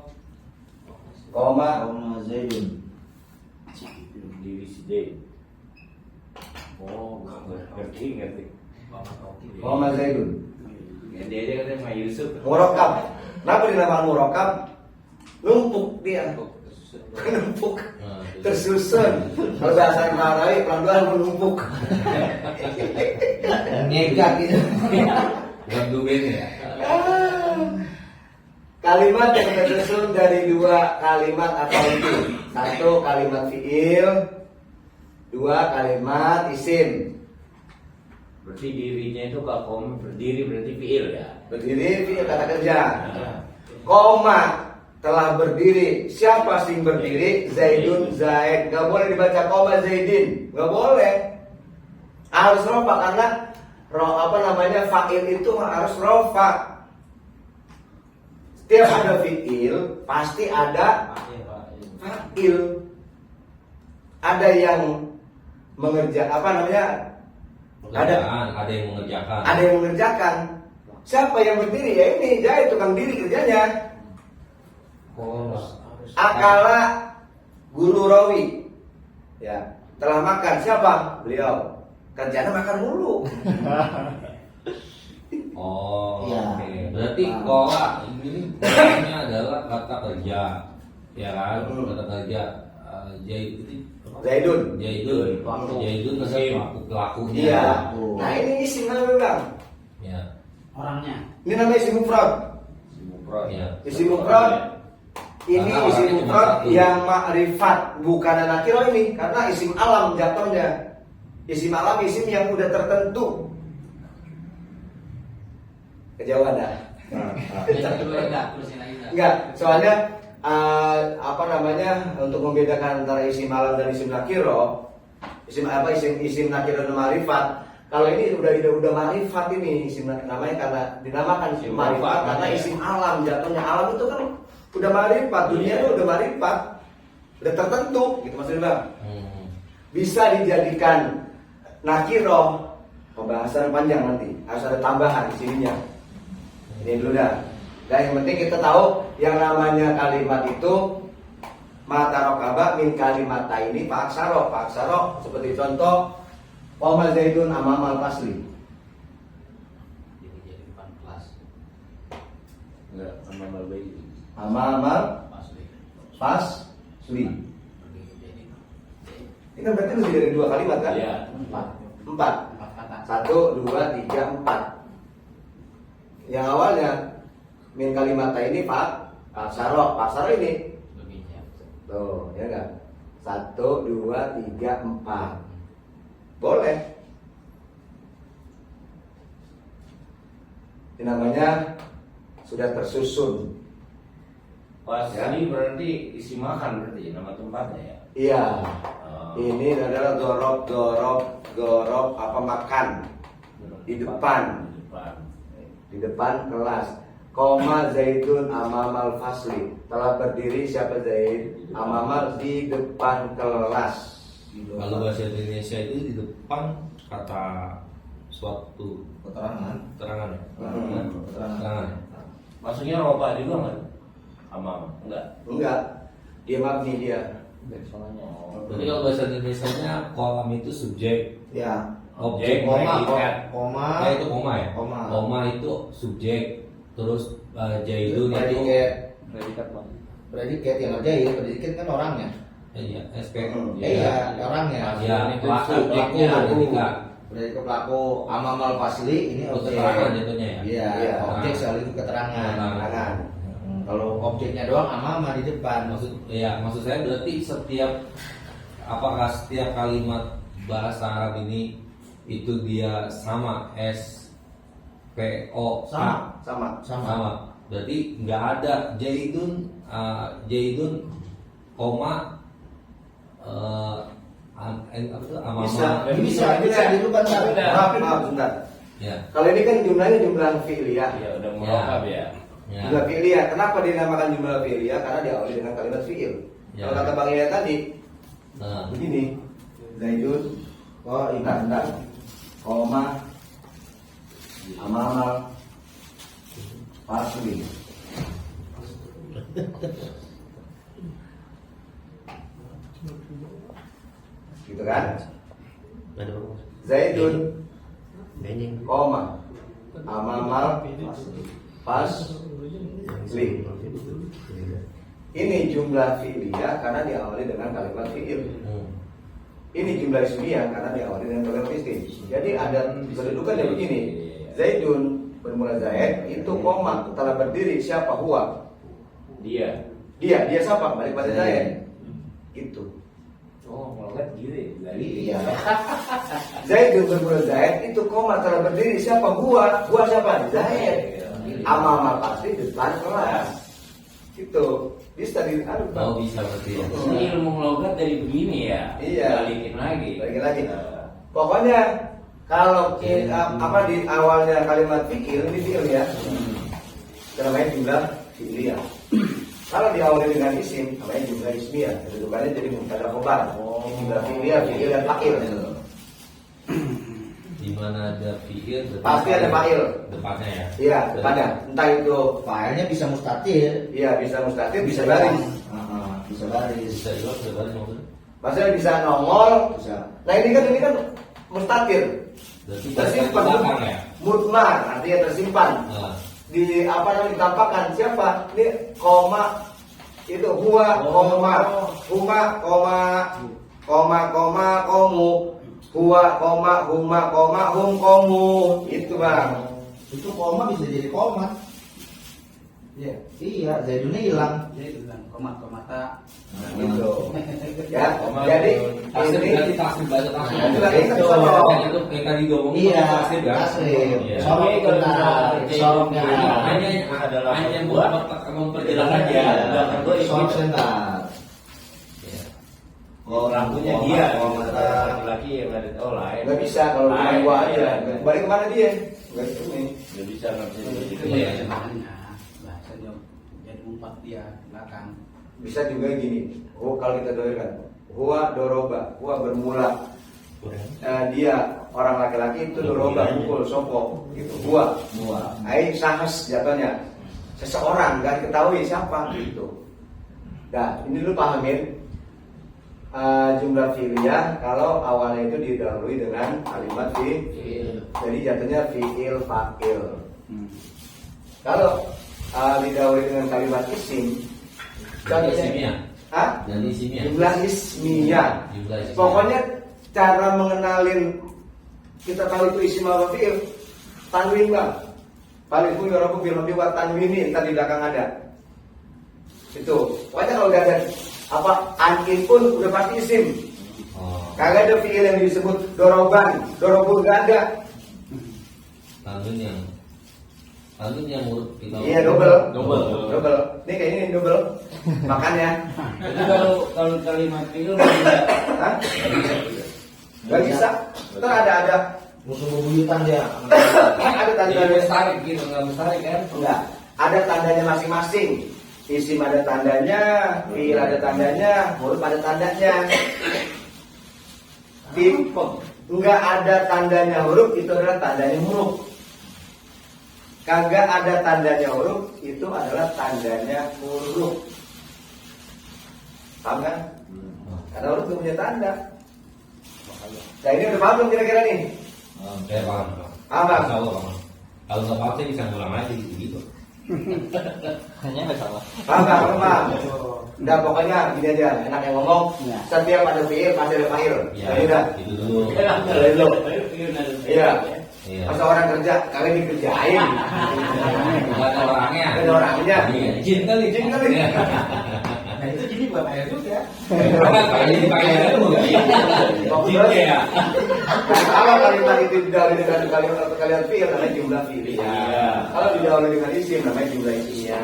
koma Zaidun. Divisi. Oh, ngerti. koma Zaidun. Dia katanya Mas Yusuf. Murakkab. Kenapa dinamakan murakkab? Numpuk dia. Numpuk. Tersusun. Kalau bahasa Melayu pelan-pelan menumpuk. Nyegat gitu. bukan duben ya. Kalimat yang tersusun dari 2 kalimat atau lebih. 1 kalimat fiil, 2 kalimat isim. Berarti dirinya itu kalau koma berdiri berarti fiil ya. Berdiri fiil kata kerja. Koma telah berdiri. Siapa sih yang berdiri? Zaidun, Zaid. Gak boleh dibaca koma Zaidin. Gak boleh. Harus rofa karena fa'il itu harus rofa. Setiap ada fiil pasti ada fa'il. Ada yang mengerjakan Ada yang mengerjakan. Ada yang mengerjakan. Siapa yang berdiri? Ya ini, Zaid tukang diri kerjanya. Akala guru rawi. Ya, telah makan. Siapa? Beliau. Kerjanya makan mulu. Oh, Iya. oke. Berarti kola ini kolanya adalah kata kerja, ya kan? Kata kerja. Zaidun. Jaidun maksudnya pelakunya. Iya. Nah ini isim namanya Bang. Ya. Orangnya. Ini namanya isim mufrad. Ya. Isim mufrad. Ini Karena isim orangnya cuma mufrad satu. yang ma'rifat, bukan nakiro ini, karena isim alam jatuhnya. Isim alam isim yang udah tertentu. Kejauhan dah. Enggak, soalnya apa namanya untuk membedakan antara isim alam dan isim nakiro, isim nakiro dan ma'rifat. Kalau ini udah ma'rifat ini isim namanya karena dinamakan isim ma'rifat karena isim alam jatuhnya. Alam itu kan udah ma'rifat, dunia itu udah ma'rifat, udah tertentu gitu maksudnya Bang. Bisa dijadikan nakiro, pembahasan panjang nanti harus ada tambahan di sininya. Ini dulu dah. Dan yang penting kita tahu yang namanya kalimat itu mata rokaba min kalimat ini pak aksaro seperti contoh Qoma Zaidun amamal fasli. Jadi 14. Enggak, amal baik. Amamal Masuk. fasli. Ini kan berarti lebih dari 2 kalimat kan? Iya. 4. 4 kata. 1, 2, 3, 4. Yang awalnya min kalimat ini pak aksaro ini. Lebihnya. Tuh, ya enggak? 1, 2, 3, 4. Boleh. Ini namanya sudah tersusun. Pas Ya. ini berarti isi makan berarti nama tempatnya ya. Iya. Oh. Ini adalah gorob apa makan di depan. Di depan kelas. Koma Zaidun amamal fasli. Telah berdiri siapa Zaid? Amamal di depan kelas. Kalau bahasa Indonesia itu di depan kata suatu keterangan ya. Keterangan. Maksudnya roba juga nggak? Amam enggak. Enggak. Dia mabni dia. Jadi kalau bahasa Indonesia-nya kolam itu subjek, Ya. objek, koma, ya itu koma ya. Koma. Koma itu subjek, terus Jaidun itu Predikat Bang. predikat yang ngerjain, predikat kan orangnya. iya SP. Iya, orangnya. Ya, itu subjeknya ketika Predikat pelaku amamal fasli ini itu objek. keterangan jatuhnya ya. Iya, Iya. objek sekaligus keterangan. Keterangan. Kalau objeknya doang amama di depan. Maksud saya berarti apakah setiap kalimat bahasa Arab ini itu dia sama SPO Sama. sama. Berarti nggak ada Jaidun koma Bisa di depan. Maaf sebentar. ya. Kalau ini kan jumlahnya jumlah fi'liyah. Ya udah murokab ya. Ya. Jumlah fi'liyah. Kenapa dinamakan jumlah fi'liyah? Karena diawali dengan kalimat fi'il. Ya. Kalau kata Bang Ilya tadi, Nah, begini. Zaidun, bentar. Koma, amamal, fasli. Gitu kan? Zaidun, koma, amamal, fasli. Ini jumlah fi'liyah karena diawali dengan kalimat fi'il. Ini jumlah ismiyah karena diawali dengan kalimat isim. Jadi ada kedudukannya begini. Zaidun bermula Zaid itu koma telah berdiri siapa huwa? Dia. Dia siapa? Balik pada Zaid. Itu. Oh, murokab gitu. Dari Iya. Zaidun bermula Zaid itu koma telah berdiri siapa huwa? Huwa siapa? Zaid. Amama pasti depan kelas. Itu bisa bisa berarti ya. Ini ilmu logat dari begini ya. Iya. Balikin lagi. Balikin lagi. Pokoknya kalau apa di awalnya kalimat fikir ini fi'il ya. Namanya jumlah fi'liyah. Kalau diawali dengan isim namanya jumlah ismiyah. Kedudukannya jadi mubtada khobar. Jumlah fi'liyah, fi'il dan fa'il. Di mana ada fi'il Pasti ada fa'il. depannya ya. Iya, depannya. Entah itu Filenya bisa mustatir, iya bisa mustatir, bisa baris. Bisa baris, Bisa juga bisa balik maksudnya. Maksudnya bisa nongol. bisa. Nah ini kan mustatir. Berarti Tersimpan. belakang ya. Mutmar artinya tersimpan. Nah, Di apa namanya ditampakkan siapa? Ini koma Itu huwa, koma, huma, koma, komu, huwa, huma, hum, komu. Itu bang. Itu koma bisa jadi koma. Iya. Iya, Zaidunnya hilang. Jadi bilang koma-komata. Gitu. Ya, jadi Tasrif ini berarti tasrif baca tasrif. Itu lagi kan Itu sorong. itu kayak tadi diomongin Iya, tasrif kan. tasrif. Iya. Sorong benar, sorongnya. Hanya adalah hanya buat memperjelas aja. aja. Sorong sebentar. Rambutnya dia, laki-laki yang ada lain. nggak bisa kalau cuma Lain, dua aja. iya. Balik kemana dia? Nggak ini. Nggak bisa nggak bisa Itu gitu. Iya. bahasanya. Bahasanya jadi umpat dia belakang. Bisa juga gini. Oh, kalau kita dengarkan, huwa doroba, huwa bermula. Dia orang laki-laki itu doroba, pukul, sopok, gitu. Huwa, ai sahas jatuhnya. Seseorang nggak ketahui siapa gitu. Nah, ini lu pahamin. Jumlah fi'liyah kalau awalnya itu didahului dengan kalimat fi'il. Jadi jatuhnya fi'il fa'il. Kalau didahului dengan kalimat isim, Jadi isimnya. Hah? Jadi isimnya. Jumlah ismiyah. Jumlah ismiyah. Pokoknya cara mengenalin kita tahu itu isim apa fi'il, tanwin bang. Paling pun orang pun bilang juga tanwini, ntar di belakang ada. Itu. Pokoknya kalau udah ada apa ankin pun udah pasti isim. Oh. Kagak ada fi'il yang disebut doroban, dorobun gak ada. Tandun yang huruf kita. Iya double. Ini kayak ini double. Makanya. Jadi kalau kalimat itu Hah? Gak bisa. Ntar ada Musuh bebuyutan dia. ada Jadi tandanya. mustahil gitu, nggak mustahil kan? Enggak. Ada tandanya masing-masing. Isim ada tandanya, fi'il ada tandanya, huruf ada tandanya. Enggak ada tandanya huruf, itu adalah tandanya huruf. Kagak ada tandanya huruf, itu adalah tandanya huruf. Paham kan? Karena huruf itu punya tanda. Nah ini udah paham belum kira-kira nih? Saya paham. Paham, Bang? Insya Allah paham. Kalau nggak paham saya bisa ngulang aja gitu. Hanya nggak salah. Paham nggak? Paham? Udah pokoknya gini aja, enak yang ngomong. Ya. Setiap ada fi'il pasti ada fa'il. Iya. Nah, udah. Itu dulu. Dari dulu. Iya. Iya. Masa orang kerja, kalian dikerjain. Nggak ada orangnya. Nggak ada orangnya. Iya. Jin kali. Jin kali. nah itu jadi buat air juga. Pakai dulu. Jin ya. Nah, kalau kalimat itu didahului dengan kalimat fi'il namanya jumlah fi'il. Iya. Kalau didahului dengan isim namanya jumlah isim.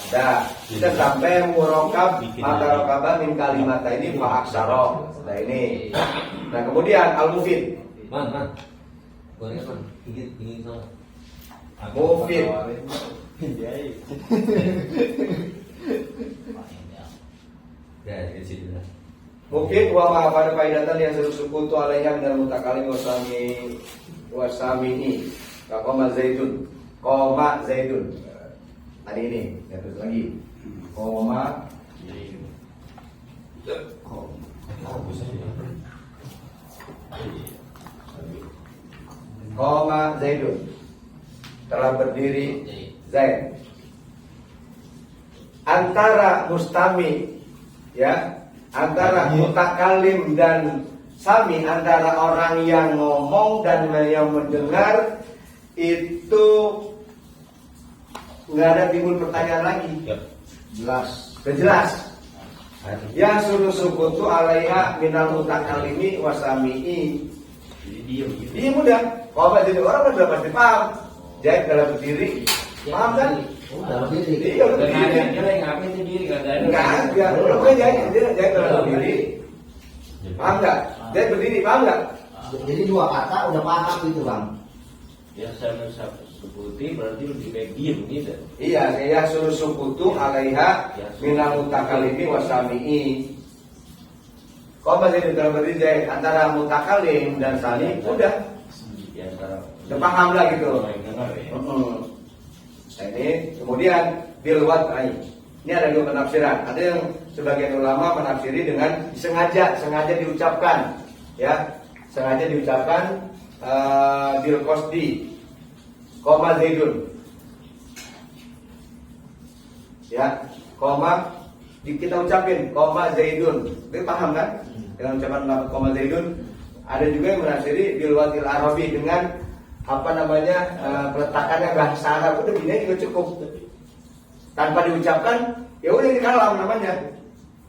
Dah, kita sampai murokab matarokabah min kalimat ini fa'aksaro. Nah ini. Nah kemudian al-mufid. Man. Goreng man. Ini sama. Mufid. Ya, di situ dah. Mufid wa ma pada faidatan yang seru sukutu alaiha minal mutakalim wasami ini. Koma zaidun. Tadi ini, ya terus lagi. Koma zaidun. Telah berdiri Zaid. Antara mustami, ya, antara mutakalim dan sami, antara orang yang ngomong dan yang mendengar itu nggak ada timbul pertanyaan lagi. Jelas. Ya suruh sukutu alaiha minal mutakalimi wasami'i. Jadi diem gitu. Iya mudah. Kalau nggak jadi orang kan udah pasti paham. Jadi dalam berdiri, paham kan? Udah berdiri. Iya Dan berdiri. dia yang ngapain sendiri nggak ada. Enggak ada. Orang kan jadi dalam berdiri. Paham nggak? Jadi berdiri, paham nggak? Jadi dua kata udah paham gitu bang. Ya sama seperti berarti lebih kayak diem gitu. Iya, saya suruh sukutu alaiha minal mutakalimi wasami'i. Kau masih di dalam berdiri Zaid, antara mutakalim dan sami, udah Di antara udah paham lah gitu. orang yang dengar ya. Nah ini kemudian bil wad'i. Ini ada dua penafsiran. Ada yang sebagian ulama menafsiri dengan sengaja diucapkan, ya, sengaja diucapkan bil qasdi, koma zaidun, ya, koma kita ucapin koma Zaidun, dia paham kan? Dengan ucapan koma Zaidun. Ada juga yang menafsiri bilwatil arabi dengan apa namanya peletakannya bahasa Arab, udah gini juga cukup tanpa diucapkan, ya udah ini kalam namanya.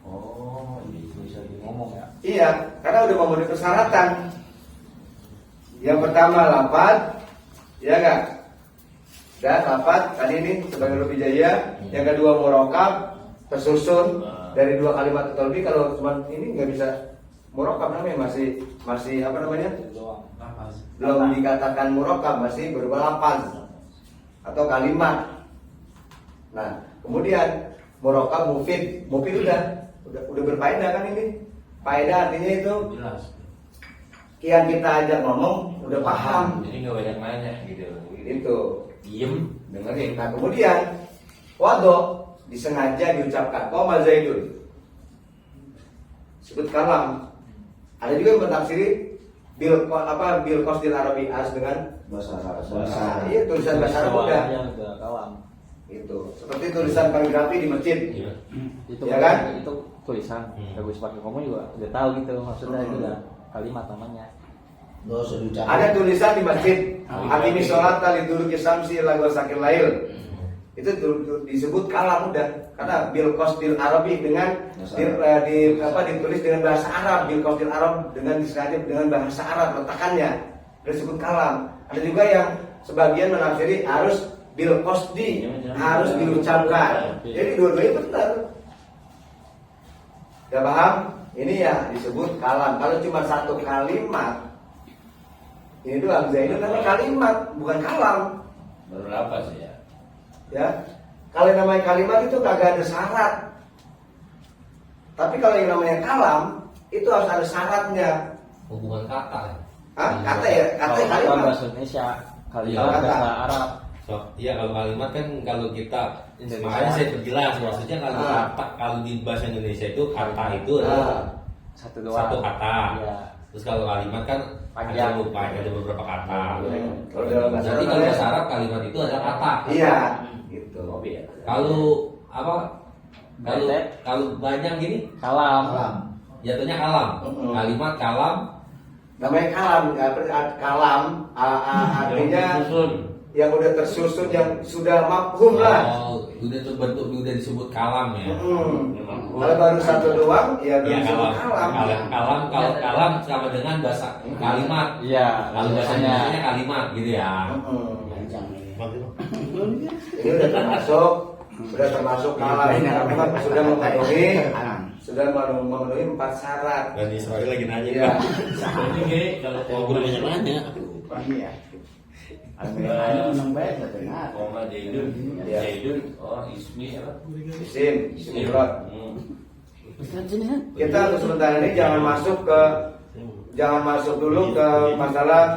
Oh, bisa ngomong ya. Iya, karena udah memenuhi persyaratan. Yang pertama lafaz, ya enggak? Dan lafaz tadi ini sebagai huruf hijaiyah. Yang kedua murakkab, tersusun dari dua kalimat atau lebih. Kalau cuma ini nggak bisa murakkab, namanya masih apa namanya? Belum dikatakan murakkab, masih berupa lafaz atau kalimat. Nah, kemudian murakkab mufid udah berfaedah kan ini? Faedah artinya itu Jelas. kian kita ajak ngomong udah paham. Jadi nggak banyak nanya gitu. Itu Diem. dengerin. Nah, kemudian wado disengaja diucapkan koma Zaidun. Sebut kalam. Ada juga yang bertafsiri bil qasdil arabi as dengan Bahasa Arab. iya tulisan bahasa Arab udah. Udah kalam. Itu seperti tulisan kaligrafi di masjid. Iya. Itu Ya kan? Itu tulisan. Bagus pakai ngomong juga udah tahu gitu maksudnya itu udah kalimat namanya. Nggak usah diucapin. Ada tulisan di masjid Akimi sholat liduluki samsi lagu sakil lail. Itu disebut kalam udah, karena bil qasdil arabi dengan ditulis dengan bahasa Arab, bil qasdil Arab dengan disengaja dengan bahasa Arab letakannya disebut kalam. Ada juga yang sebagian menafsiri harus bil qasdi, harus diucapkan. Jadi dua-duanya benar. Udah paham? Ini ya disebut kalam. Kalau cuma satu kalimat, ini doang Zaidun namanya kalimat, bukan kalam. Berapa sih ya? Ya, kalau yang namanya kalimat itu kagak ada syarat. Tapi kalau yang namanya kalam itu harus ada syaratnya. Hubungan kata ya. Hah? Kata ya, kata Kalau kalimat. bahasa Indonesia, kalimat Iya, kata. bahasa Arab. So, iya kalau kalimat kan kalau kita Indonesia. makanya saya perjelas maksudnya kalau kata kalau di bahasa Indonesia itu kata itu adalah Satu doang. satu kata. Iya. Terus kalau kalimat kan Panjang. ada beberapa kata. Kalau dalam bahasa Jadi Arab kalau ya. bahasa Arab kalimat itu adalah kata. Iya, gitu. Kopi ya. Kalau apa? Betet. Kalau banyak gini Kalam. Kalam. jatuhnya kalam. Mm-mm. Kalimat kalam Namanya kalam, kalam artinya Susun. yang udah tersusun, yang sudah mafhum lah. oh, udah terbentuk udah disebut kalam ya. Kalau baru satu doang, ya belum Ya disebut kalam. kalam. Kalau kalam sama dengan bahasa kalimat. Iya. Kalau bahasa Indonesia kalimat gitu ya. Ini udah termasuk kalam. Memang sudah memenuhi 4 syarat. Dan Israel lagi nanya. Iya. Jadi kayak kalau Guru banyak nanya. Iya. Ada menang baik dengar. koma Zaidun. Iya. Zaidun. Oh ismi apa? Isim mufrad. Hmm. Kita untuk sementara ini jangan masuk dulu ke masalah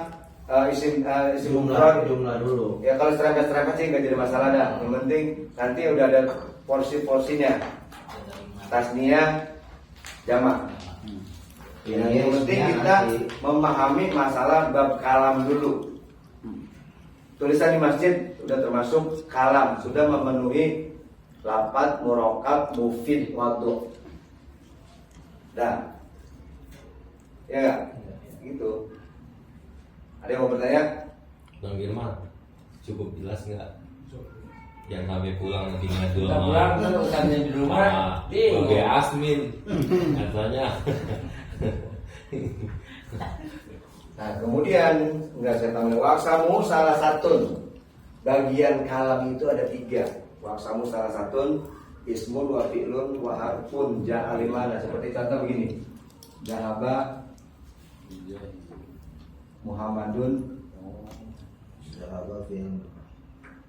isim mufrad. Jumlah dulu. Ya kalau serempet sih nggak jadi masalah dah. Yang penting nanti udah ada porsi-porsinya. Tasniyah, jamak. Yang penting kita memahami masalah bab kalam dulu. Tulisan di masjid sudah termasuk kalam, sudah memenuhi lafaz, murakkab, mufid, wadhu. Dah. Ya enggak? Gitu. Ada yang mau bertanya? Bang Firman, cukup jelas nggak? Yang sampai pulang nanti ngadu Kita sama pulang kan urusannya di rumah. Oke, Asmin katanya. Nah kemudian nggak saya tambah waksamu salah satu bagian kalam itu ada 3. Waksamu salah satu ismun wa fi'lun wa harfun ja'alimana. Seperti contoh begini, Dahaba Muhammadun Zahaba fil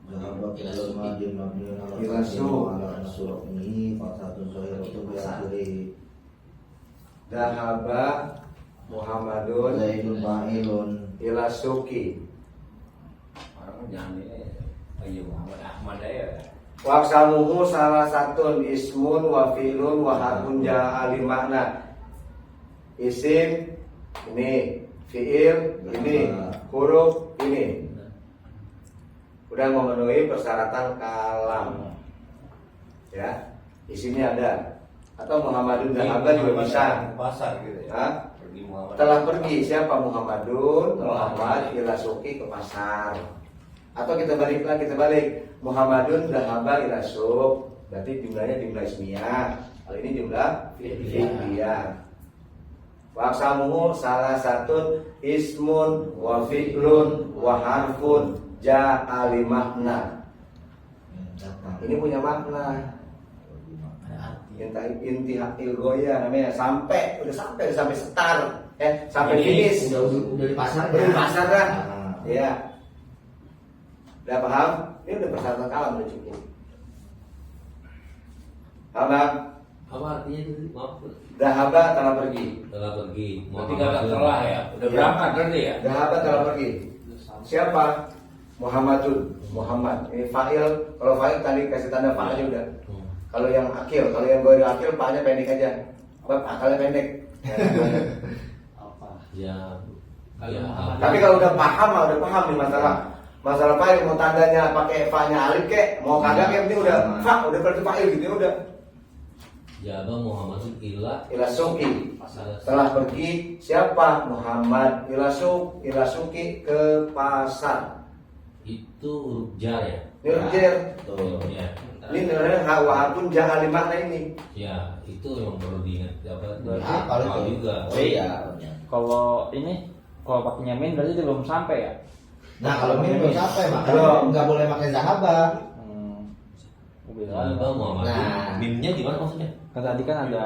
Zahaba fil majin mabniun ala Ilasu. ala surah ini fathun zahiratu bi akhiri Dahaba Muhammadun Zaidun fa'ilun ila suki. Orang jangan ini. Ayo Muhammad Ahmad aja. Waksamuhu salah satu ismun wa fi'lun wa harfun ja'ali makna. Isim ini, fi'il ini, huruf ini. Udah memenuhi persyaratan kalam. Ya, isinya ada. Atau Muhammadun dhahaba juga bisa. Pasar gitu ya. Hah? Pergi Muhammad. Telah pergi siapa Muhammadun Muhammad ila suqi ke pasar. Atau kita balik Muhammadun dhahaba ila suq. Berarti jumlahnya jumlah ismiyah. Kalau ini jumlah fi'liyah. Waksamuhu salah satu ismun wa fi'lun wa harfun ja'a li makna. Ini punya makna. Intihak ilgoya namanya sampai setar, sampai finish. Udah di pasar Udah di pasar dah. Nah. Iya. Udah paham? Ini udah persyaratan kalam udah cukup. Paham Bang? Apa artinya itu? Maaf. Dahaba telah pergi. Telah pergi. Berarti kata telah ya. Udah Iya. berangkat berarti ya. Dahaba telah pergi. Siapa? Muhammadun. Muhammad. Ini fa'il. Kalau fa'il tadi kasih tanda fa'il udah. Kalau yang akil, kalau yang gue akil, paknya pendek aja. Akalnya pendek. Ya. Kalau Ya. Muhammad. Tapi kalau udah paham nih masalah fa'il, mau tandanya pakai fa'nya alif kek, mau kagak kek, ini udah fa, udah berarti fa'il gitu udah. Ya Bang Muhammadun Ila suqi. Telah pergi siapa? Muhammad ila suqi ke pasar. itu huruf jar ya. Ini ujar. Tuh ya. Ini sebenarnya hawa pun jahat makna ini. Ya, itu yang perlu diingat. Apa? Ya, kalau itu juga. Oh iya. Kalau ini kalau pakainya min berarti itu belum sampai ya. Nah kalau min belum sampai makanya Belum. nggak boleh pakai zahaba. Ya, Bang Muhammad. Nah. Mimnya gimana maksudnya? Kan tadi kan ada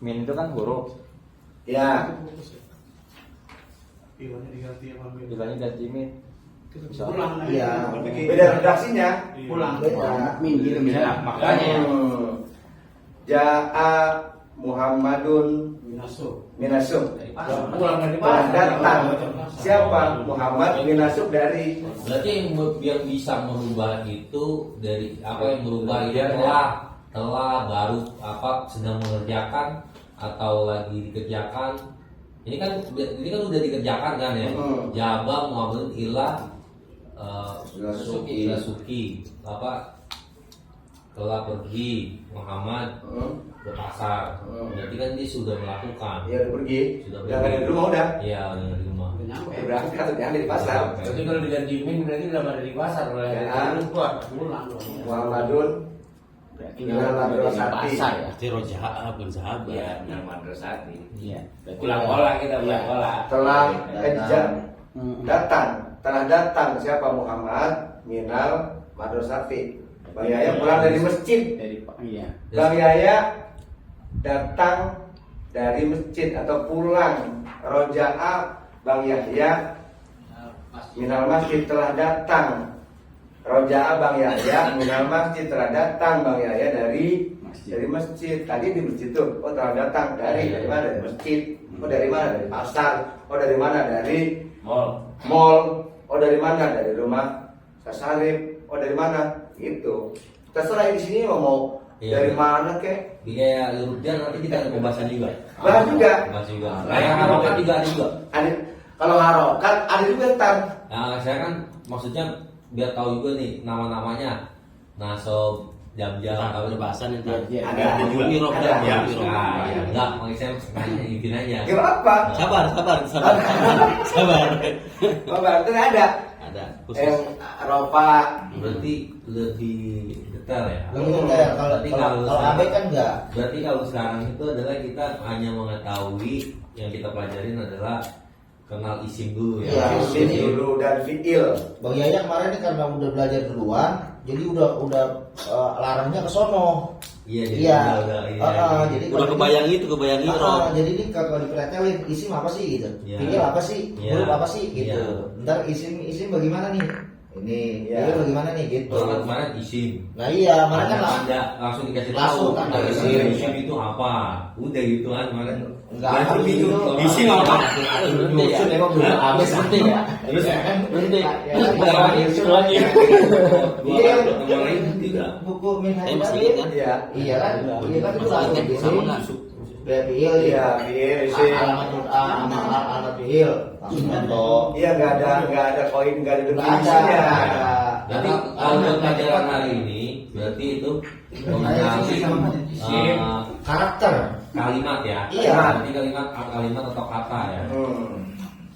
min itu kan huruf. Ya. Bilangnya ganti min. Bisa. Pulang lagi. Iya. Beda redaksinya. Pulang. Beda. Minggir beda. Makanya Ja'a Muhammadun Minasuk. minasuk. pulang dari Telah pasar. datang. Siapa? Muhammad minasuk dari. Berarti yang bisa merubah itu dari apa yang merubah itu Iya, telah baru apa sedang mengerjakan atau lagi dikerjakan. Ini kan udah dikerjakan kan ya. Jaba Muhammad ila suki apa telah pergi Muhammad ke pasar. Berarti kan dia sudah melakukan. Ya udah pergi. Sudah Udah nggak ada di rumah udah. Iya, udah di rumah. Udah nyampe. Udah berangkat udah ada di pasar. Berarti kalau diganti min berarti udah ada di pasar. Udah Ya. ada di keluar. Pulang dong. Muhammadun Berarti Minal madrasati. pasar ya. Berarti rojaah bukan sahabat. Iya, benar madrasati. Iya. Pulang sekolah kita pulang sekolah. telah Datang. telah datang siapa Muhammad minal madrasati. Bang Yahya pulang dari masjid. Dari iya. Bang Yahya datang dari masjid atau pulang. Roja'a Bang Yahya minal masjid telah datang. Roja'a Bang Yahya minal masjid telah datang Bang Yahya dari masjid. Tadi di masjid tuh. Oh telah datang dari mana? Dari masjid. Oh dari mana? Dari pasar. Oh dari mana? Dari mall. Oh dari mana? Dari rumah Sasarip. Oh dari mana? Gitu. Terserah di sini mau Iya. dari mana kek? Di kayak huruf jar nanti kita ada pembahasan juga. Bahas juga. Bahas juga. Kayak harokat juga ada juga. Ada kalau harokat ada juga tar. Nah, saya kan maksudnya biar tahu juga nih nama-namanya. Nasob, jam-jam, Ada bahasan yang tadi. Ada. Mirob Ada. dan Ya. mirob. Nah, ya enggak, makanya saya nanya intinya aja. Gak apa? Sabar. Sabar. Oh berarti ada. Ada. Yang ropa. Berarti lebih detail ya. Lebih detail. Kalau Berarti kalau sekarang- AB kan enggak. Berarti kalau sekarang itu adalah kita hanya mengetahui yang kita pelajarin adalah kenal isim dulu ya. Iya, Isim dulu dan fiil. Bang Yahya kemarin ini karena udah belajar duluan, jadi udah larangnya ke sono. Iya, jadi Iya. udah, Jadi Udah kebayang itu, kebayang mirob. jadi ini kalau dipretelin isim apa sih gitu, Iya. fiil apa sih, Iya. huruf apa sih gitu. Iya. Ntar isim bagaimana nih? Ini, Iya. fiil bagaimana nih gitu. Kalau kemarin isim. Nah iya, mana kan lah. Tanda, langsung dikasih Langsung tahu. tanda isim. isim. Itu apa? Udah gitu kan kemarin. Enggak Berarti harus bingung. gitu. Kalau Isim orang- apa? Berhenti ya. Emang belum habis Berhenti ya. Terus Berhenti. Ya, Lagi. Iya. Dua lain tidak. buku Minhaj Masih Dalil. ingat kan? Iya. Iya kan? Iya kan itu langsung Ingat di sama sini. nggak? Fiil Iya, fiil, isim. alamat fiil langsung contoh. Iya nggak ada koin, nggak ada Nggak ada, definisinya. nggak ada. Berarti kalau buat pelajaran hari ini berarti itu mengenali Isim. karakter. kalimat ya. Iya. Jadi kalimat atau kata ya.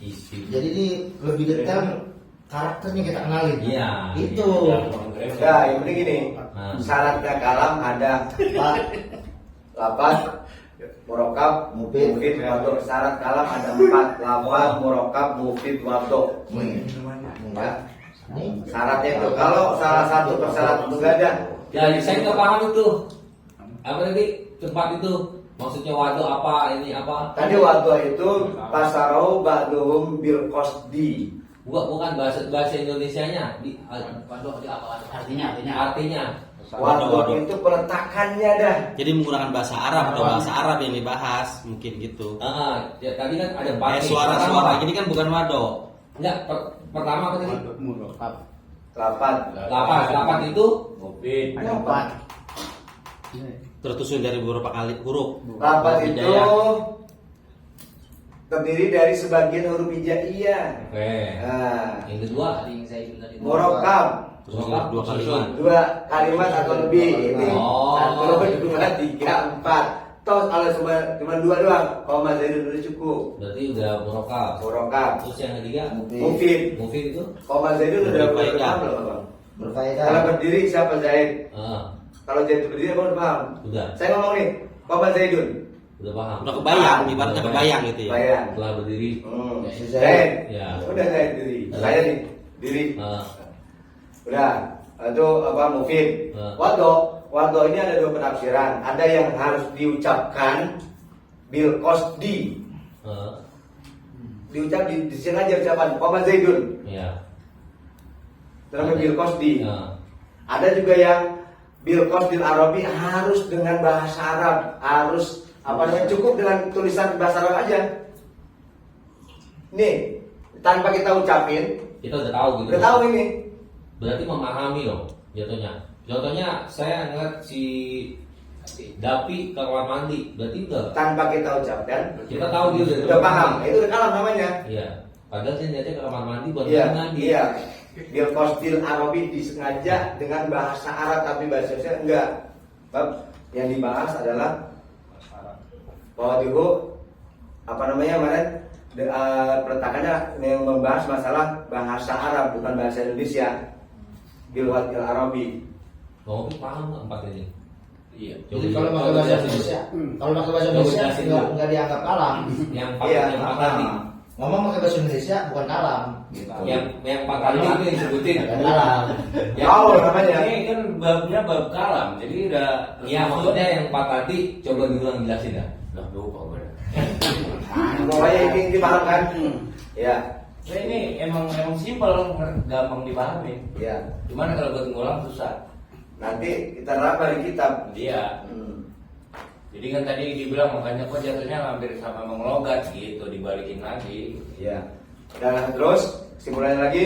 Isim. Jadi ini lebih detail karakternya kita kenalin. Iya. Itu. Ya, yang penting gini. Nah. Syaratnya kalam ada Pak, lafaz, murokab, Mufid. mufid, wadok. Syarat kalam ada 4, lafaz, murokab, mufid, wadok. Ya. ini Syaratnya itu. Kalau salah satu persyarat itu nggak ada, Ya, saya nggak paham itu. Apa tadi tempat itu? Maksudnya wado apa? Ini apa? tadi wadok itu pasarau ba'duhum bil qasdi. Bukan bahasa Indonesianya. Waduh, apa artinya? Artinya. Wadok itu peletakannya dah. Jadi menggunakan bahasa Arab atau bahasa Arab yang dibahas mungkin gitu. Ya, tadi kan ada 4 nih. Suara-suara Pertama, gini kan bukan wado. Enggak, pertama apa tadi? Murokab. Lapan. Lapan itu Mufid. Ada 4. Tersusun dari beberapa kali huruf. Lapan itu Hidayah. terdiri dari sebagian huruf hijaiyah. oke. Nah, Yang kedua, murokab Terus dua kalimat. 2 kalimat atau lebih. Ini Oh. 1, 2, 3, 4. Toh kalau cuma 2 doang, koma zaidun udah cukup. berarti udah murokab. Murokab. Terus yang ketiga, Mufid. mufid itu? Koma zaidun udah Berfaedah. paham belum, Bang? berfaedah. Kalau berdiri siapa Zaid? Ah, Kalau Zaid itu berdiri, kamu udah paham? udah Saya ngomong nih, koma zaidun. paham. Udah kebayang, ibaratnya kebayang gitu ya. Bayang. Setelah berdiri, Si Zaid. Zaid. ya. Udah Zaid diri. Saya nih, diri. Ah, Udah. Itu apa mufid. Wado ini ada 2 penafsiran. Ada yang harus diucapkan bil qasdi. ah, Diucap disengaja ucapan koma zaidun. ya. Dalam bil qasdi. Ah, Ada juga yang bil qasdil arabi harus dengan bahasa Arab, harus apa namanya cukup dengan tulisan bahasa Arab aja. Nih, tanpa kita ucapin, kita udah tahu gitu. udah tahu ini. Berarti memahami loh jatuhnya. Contohnya saya ngeliat si Dapi ke kamar mandi, berarti udah Tanpa kita ucapkan, kita tahu dia udah paham. Itu udah kalam namanya. Iya. Padahal saya niatnya ke kamar mandi buat Iya, mandi. iya. Bil qasdil arabi disengaja dengan bahasa Arab tapi bahasa Indonesia enggak. Bab yang dibahas adalah bahwa apa namanya kemarin peletakannya yang membahas masalah bahasa Arab bukan bahasa Indonesia. Bil wadil arabi. Mau paham nggak 4 ini? Iya. Jadi kalau pakai bahasa Indonesia, kalau pakai bahasa Indonesia nggak dianggap kalam. Yang Iya, yang 4 tadi. Ngomong pakai bahasa Indonesia bukan kalam. Gitu. Yang 4 tadi itu yang disebutin. Bukan kalam. Tahu namanya. Ini kan babnya bab kalam, jadi udah. Iya, maksudnya yang 4 tadi coba diulang jelasin dah. Udah lupa gue. Pokoknya ini dipahamkan. Ya, Nah, ini emang simpel, gampang dipahami. ya. Cuman kalau buat ngulang susah. Nanti kita raba di kitab. Dia. Jadi kan tadi dibilang makanya kok jatuhnya hampir sama menglogat gitu, dibalikin lagi. Ya. Dan terus kesimpulannya lagi,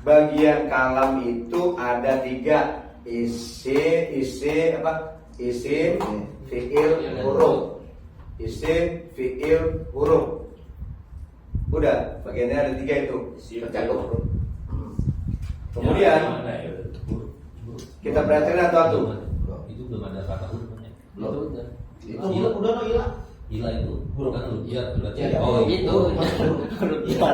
bagian kalam itu ada 3, isim, fiil, huruf. Isim, fiil, huruf. Udah, bagiannya ada 3 itu. Isim, Tercakup. huruf. Kemudian Mana ya? kita perhatikan satu. Itu belum ada kata hurufnya. Belum. Itu udah. Itu udah no hilang. Gila itu. Huruf. Kan huruf jar berarti. Iya, Oh, itu. itu.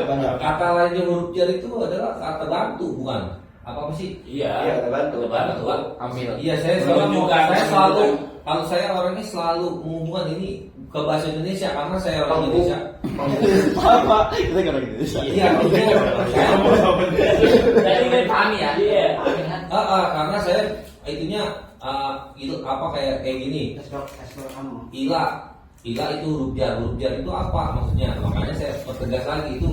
Banyak. Kata lainnya huruf jar itu adalah kata bantu bukan? Apa sih? Iya. Iya, ada bantu. Bantu. Ambil. Iya, saya selalu kalau saya orangnya selalu menghubungkan ini ke bahasa Indonesia karena saya orang Indonesia. Apa? Kita kan orang Indonesia. Iya, maksudnya Tadi kan pahami ya. Iya. karena saya itunya itu apa kayak gini. Ila itu huruf jar itu apa maksudnya? Makanya saya pertegas lagi itu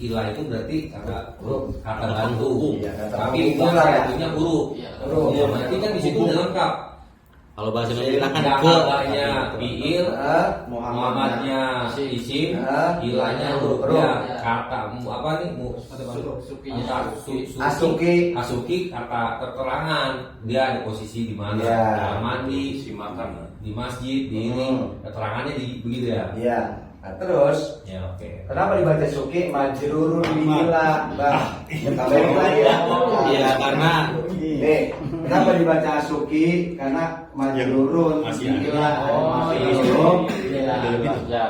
ila itu berarti kata bantu. Iya, kata Tapi bantu. bukan artinya huruf. Huruf. Iya, berarti kan di situ udah lengkap. Kalau bahasa Indonesia kan Yang ke awalnya fiil, Muhammadnya isim, ilahnya hurufnya kata apa nih asuki kata keterangan dia ada posisi di mana Ya. kamar mandi Si makan. di masjid di ini keterangannya di begitu ya. Iya. Nah, terus Ya oke. kenapa dibaca suki majrurun bila? Bah, tambahin lagi ya. Iya, karena Nih, Kenapa dibaca Suki? Karena majrurun, Masih ada. ilah, Oh, majrur. Ya.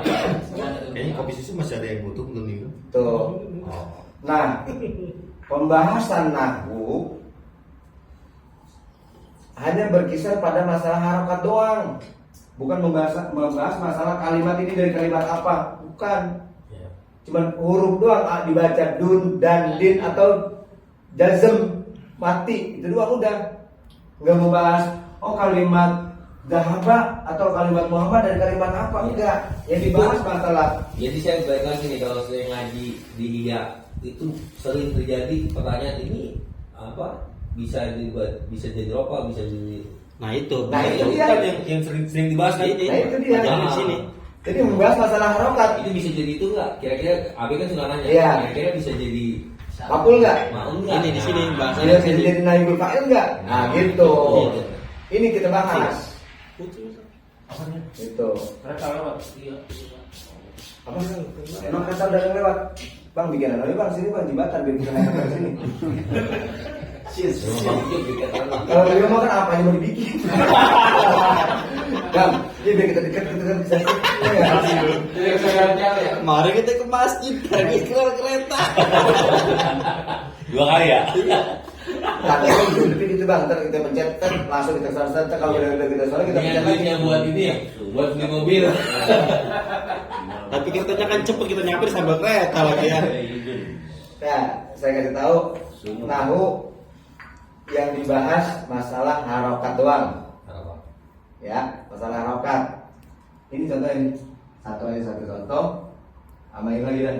Kayaknya kopi susu masih ada yang butuh belum nih? Tuh. Nah, pembahasan nahwu hanya berkisar pada masalah harokat doang, bukan membahas masalah kalimat ini dari kalimat apa, bukan. Cuman huruf doang, dibaca dun dan din atau jazm mati, itu doang udah. Nggak membahas kalimat dahaba atau kalimat Muhammad dari kalimat apa, enggak. Yang dibahas masalah. Jadi saya balik lagi nih, kalau saya ngaji di IA itu sering terjadi pertanyaan ini apa bisa jadi apa, bisa jadi. Nah itu. Nah, itu dia. Kan yang sering dibahas kan. Nah, itu dia. Jangan di sini. Jadi membahas masalah harokat. Itu bisa jadi itu nggak? Kira-kira Abi kan suka nanya. Iya. Kira-kira bisa jadi Makul nggak? mau nggak? Ini di sini Dia bahasanya bisa jadi naibul fa'il nggak? Nah, gitu. Gitu. Ini kita bahas. Itu. Mereka lewat. Iya. Apa sih? Emang kata udah yang lewat. Bang bikin apa bang? Sini bang jembatan biar kita naik ke sini. Kalau beliau mau kan apa yang mau dibikin? Bang, ini biar kita dekat kita kan bisa. Mari kita ke masjid lagi keluar kereta. 2 kali ya? Tapi gitu bang, ntar kita pencet, langsung kita selesai. Kalau udah kita selesai kita pencet lagi. Duitnya buat ini ya, buat beli mobil. Tapi keretanya kan cepet kita nyampe sambil kereta lagi ya. Nah, saya kasih tahu nahwu yang dibahas masalah harokat doang. Ya, masalah harokat. Ini contoh ini. Satu contoh. Sama ini lagi dan.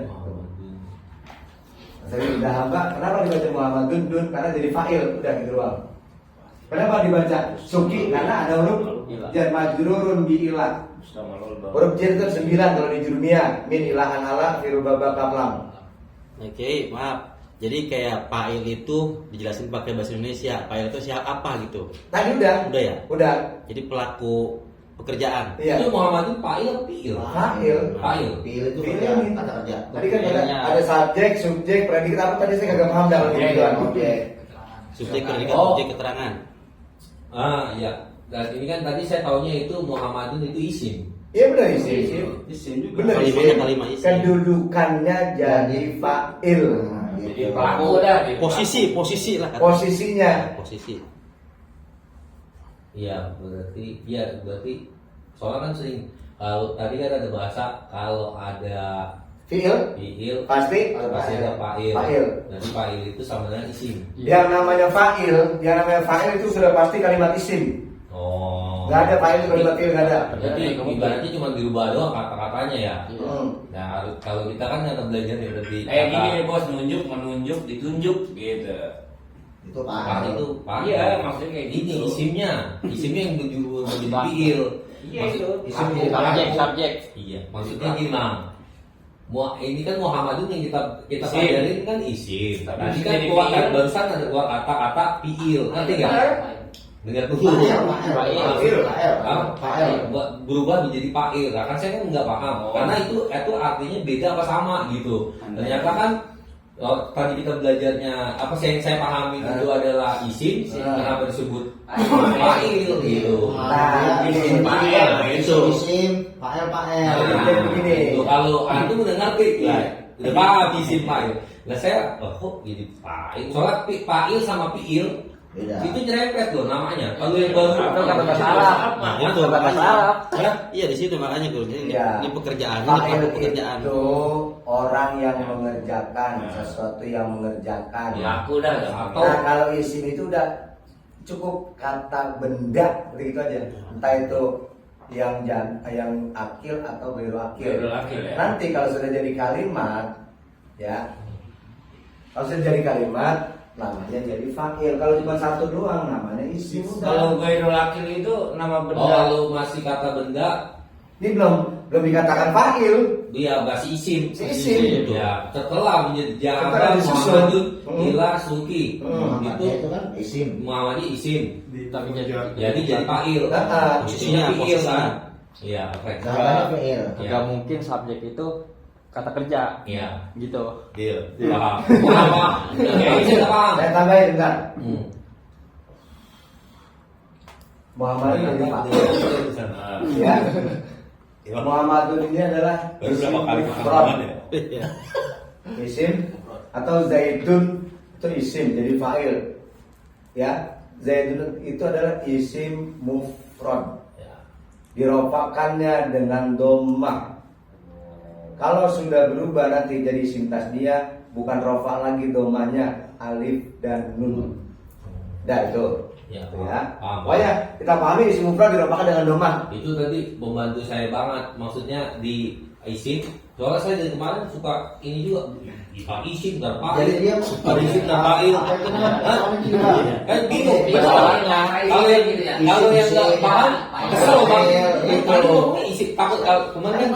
Saya udah hamba, kenapa dibaca Muhammadun dun? Karena jadi fa'il, udah gitu doang. Kenapa dibaca Suki? Karena ada huruf jar majrurun bi ilah. Huruf jar itu 9 kalau di jurumiyah, min ilahan ala fi rubaba kaplam. Oke, maaf. Jadi kayak fa'il itu dijelasin pakai bahasa Indonesia. Fa'il itu siapa apa gitu. Tadi udah. Udah ya? Udah. Jadi pelaku pekerjaan. Iya. Itu Muhammad itu fa'il atau fi'il? Fa'il. Fa'il. Pilih itu Pilih kerja, ini. kata kerja. Tadi kan ada subjek, subjek, predikat apa tadi saya kagak paham dalam Iya, itu. iya. Oke. Subjek predikat, Oh. objek keterangan. Iya. Dan ini kan tadi saya taunya itu Muhammadun itu isim. Iya benar isim. Isim juga. Benar Kalimatnya isim. kalimat isim. Kedudukannya jadi fa'il. Jadi pelaku dah. Posisi lah kata. Posisinya. Posisi. Iya, berarti soalnya kan sering kalau tadi kan ada bahasa kalau ada Fi'il fi'il pasti pasti ada fa'il. Fa'il. Jadi fa'il itu sama dengan isim. Yang namanya fa'il itu sudah pasti kalimat isim. Oh. Nggak ada fa'il kalimat fi'il nggak ada. Berarti ibaratnya cuma dirubah doang kata-katanya ya. Hmm. Nah, kalau kita kan yang belajar ya lebih Gini nih bos, nunjuk, menunjuk, ditunjuk gitu. Itu Pak itu Pak. Iya, maksudnya kayak Ini gitu. isimnya yang menjadi fi'il. Iya itu. Isim Fa'il. jadi Subjek. Iya, maksudnya gini Mang. Ini kan Muhammadun yang kita Isim. pelajarin kan isim. Tapi Tadi bisa kan jadi keluar fi'il. barusan ada keluar kata-kata fi'il. Ngerti nggak? Dengar dulu. Fa'il. Fa'il. Berubah menjadi fa'il. Nah, kan saya kan nggak paham. Oh. Karena itu artinya beda apa sama gitu. Ternyata kan tadi kita belajarnya apa yang saya pahami itu adalah isim. Kenapa disebut fa'il gitu? Nah, isim fa'il. Itu. isim, fa'il. Jadi begini. Kalau antum udah ngerti, udah paham isim fa'il. Nah saya, kok jadi fa'il? Soalnya fa'il sama fi'il Beda. itu nyerempet loh namanya. Kalau yang baru Atau kata bahasa Arab. Nah, itu Bahasa Arab. Iya di situ makanya Guru. Ini, Iya. ini pekerjaan, ini Fa'il pelaku pekerjaan. itu orang yang mengerjakan sesuatu yang mengerjakan. Pelaku dah. Atau Nah kalau isim itu udah cukup kata benda begitu aja. Entah itu yang akil atau biru akil. Biru akil, ya. Nanti kalau sudah jadi kalimat, ya, kalau sudah jadi kalimat, namanya jadi fa'il. Kalau cuma satu doang, namanya isim. Kalau Udah. gairul akil itu nama benda. kalau masih kata benda, Ini belum dikatakan fa'il. dia masih isim. Isim. Ya, setelah menjadi Setelah jawaban disusun. Muhammadun Hmm. ila suki. Hmm. Itu kan isim. Muhammadnya isim. Tapi Jadi Nah, fa'il. Posisinya posisinya, fi'il posisinya. kan? Iya, perfect. Namanya fi'il. Ya. Gak mungkin subjek itu kata kerja. Iya. Gitu. Deal. Paham. Paham. Oke, saya paham. Saya tambahin bentar. Hmm. Muhammad jadi Nah, fa'il. Ya. Muhammadun ini adalah baru berapa kali mufrad. kekampungan ya? Isim atau Zaidun itu isim jadi fa'il. Ya, Zaidun itu adalah isim mufrad. Ya. Dirofakannya dengan dhammah. Kalau sudah berubah nanti jadi isim tasniah, bukan rofa lagi dhammahnya alif dan nun. Dah itu. Ya, Ya. paham. Oh ya, kita pahami isim mufrad dirofakan dengan dhammah. Itu tadi membantu saya banget, maksudnya di isim. Soalnya saya dari kemarin suka ini juga, isim dan fa'il. Jadi dia isim dan fa'il. Kan bingung. Masalahnya Kalau yang nggak paham, kesel bang. Itu. Isim takut. Kemarin kan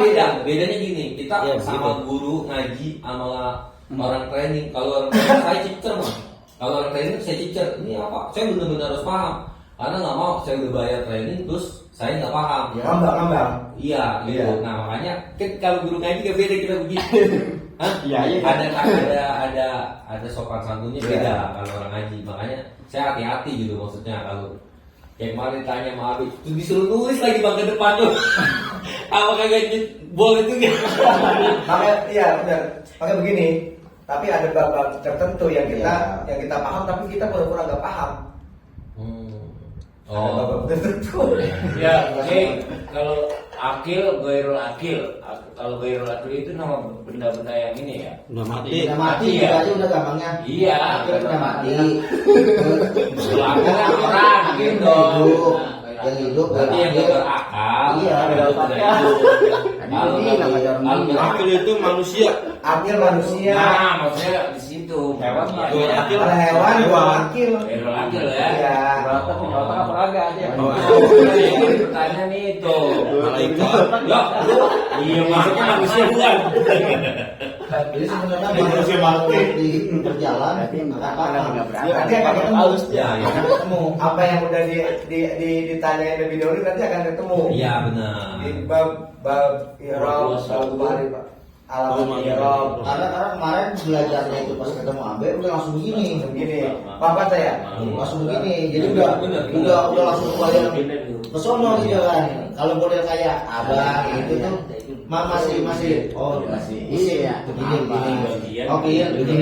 bedanya gini. Kita Ya, sama guru ngaji sama orang training. Kalau orang training saya cicer mah. Kalau orang training saya cicer. Ini apa? Saya benar-benar harus paham. Karena nggak mau saya udah bayar training terus saya nggak paham. Ya, ngambang. Iya, gitu. Iya. Nah makanya kan kalau guru ngaji gak beda kita begitu. Hah? Iya, iya. Ada sopan santunnya Iya. beda kalau orang ngaji. Makanya saya hati-hati gitu maksudnya kalau kayak kemarin tanya sama Abi, tuh disuruh nulis lagi bang ke depan tuh. Apa kagak boleh tuh gitu. Makanya iya benar. Makanya begini. Tapi ada bab-bab tertentu yang kita paham tapi kita pura-pura nggak paham. Ada Oh, bab-bab tertentu. Ya, oke. Kalau akil, gairul akil. Kalau gairul akil itu nama benda-benda yang ini ya. Udah mati. Udah mati Iya. aja udah gampangnya. Iya. Akhirnya udah mati. Akil kan orang gitu. Yang hidup berarti yang gak berakal. Iya, ada ada otaknya. Kalau Akil itu manusia. Akil manusia. nah, maksudnya di situ. Hewan mah. Iya. Akil. Kalau hewan dua akil. Gairul akil ya. Iya. Berapa punya otak apa kagak dia? Pertanyaan itu. Malaikat. Ya, iya maksudnya manusia bukan. Jadi sebenarnya Manusia mati. di berjalan nggak apa-apa. Nanti akan ketemu. Ya, ya. Akan ketemu. Apa yang udah ditanyain lebih dahulu nanti akan ketemu. Iya benar. Di bab i'rab, bab ma'rifah, alamat i'rab. Karena kemarin belajarnya itu pas ketemu Abe udah langsung begini. Begini, papa saya. Langsung begini. Jadi udah langsung kebayang kesono gitu kan. Kalau model kayak abang itu tuh masih begini. Oke,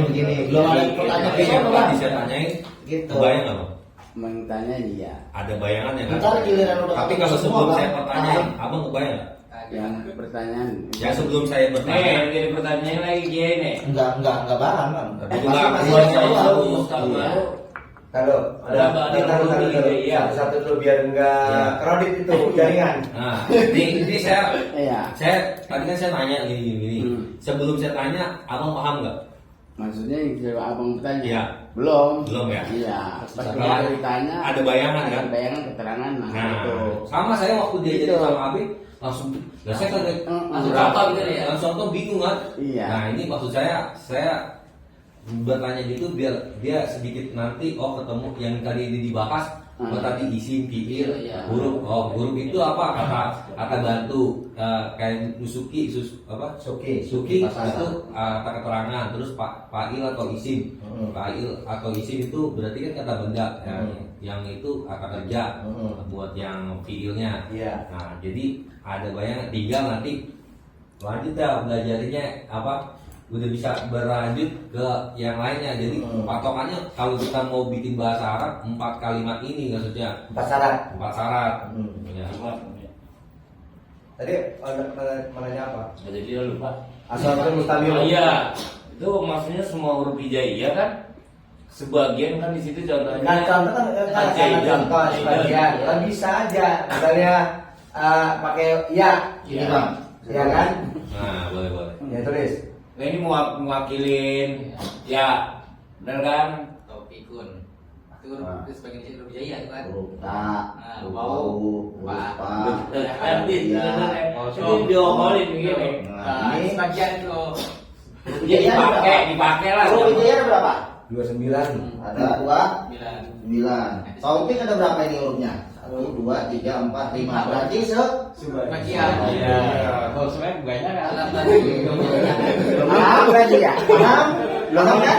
begini. Belum ada pertanyaan Tapi yang kesono kan. tadi saya tanyain, Gitu. kebayang nggak bang? Mengtanya iya. Ada bayangannya kan? Ntar giliran udah Tapi ketemu kalau semua, sebelum Bang. saya pertanyaan, abang kebayang nggak? Yang pertanyaan. Ya sebelum saya bertanya, Nih, jadi pertanyaan lagi gini. Enggak barang kan. itu nggak Kalau Ada iya. satu dulu biar enggak Iya. kredit itu jaringan. Nah, ini saya Iya. tadi kan saya nanya gini. Sebelum saya tanya, abang paham nggak? Maksudnya yang jawab abang bertanya. Iya. Belum. Belum ya? Iya. Pas Setelah ditanya. ada bayangan ada kan? bayangan keterangan. Nah, Nah, itu. sama saya waktu dia jadi Gitu. sama Abi langsung, lah saya kaget, Langsung berapa contoh gitu ya? Langsung contoh bingung kan? Iya. Nah ini maksud saya bertanya gitu biar dia sedikit nanti ketemu yang tadi ini dibahas. Tadi isim, fiil, huruf. Huruf itu apa? Kata bantu kayak nusuki, Suki. Suki itu kata keterangan, terus fa'il atau isim. Fa'il atau isim itu berarti kan kata benda, yang itu kata kerja buat yang fiilnya. Iya. Nah, jadi ada bayangan tinggal nanti lanjut dah belajarnya udah bisa berlanjut ke yang lainnya. Jadi patokannya kalau kita mau bikin bahasa Arab 4 kalimat ini maksudnya 4 syarat. 4 syarat. Ya. Tadi mana apa? Jadi dia lupa. Asal mustamil. Oh iya, itu maksudnya semua huruf hijaiyah kan? Sebagian kan di situ contohnya. Kan contoh kan contoh sebagian. Kan bisa aja. Misalnya pakai ya, Iya. Bang. Ya kan? Nah, boleh. Ya tulis. Nah ini mewakilin, ya, benar kan? Topikun. Itu sebagai huruf jaya itu kan. Huruf ta, huruf Wau, huruf pa. pa. Nanti, Iya. itu diomelin begini. Nah, ini Sebagian itu Ya dipakai lah. huruf hijaya ada berapa? 29. Ada 2, bilang 9. Taufik ada berapa ini hurufnya? 1, 2, 3, 4, 5. Berarti sebagian. Iya. Kalau sebenarnya bukannya kan. Dalam tadi paham berarti ya? Paham kan?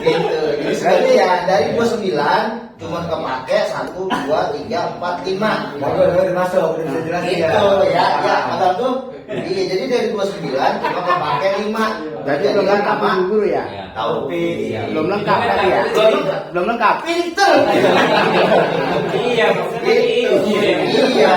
Gitu. Jadi berarti ya dari 29 cuma kepake 1, 2, 3, 4, 5. Bagus, masuk, udah bisa jelasin ya. Gitu ya, abang tuh. Iya, jadi dari 29 cuma kepake 5. Berarti belum lengkap Pak Guru ya? Tahu Belum lengkap tadi ya? Belum lengkap. pinter. Iya, maksudnya Gitu. iya.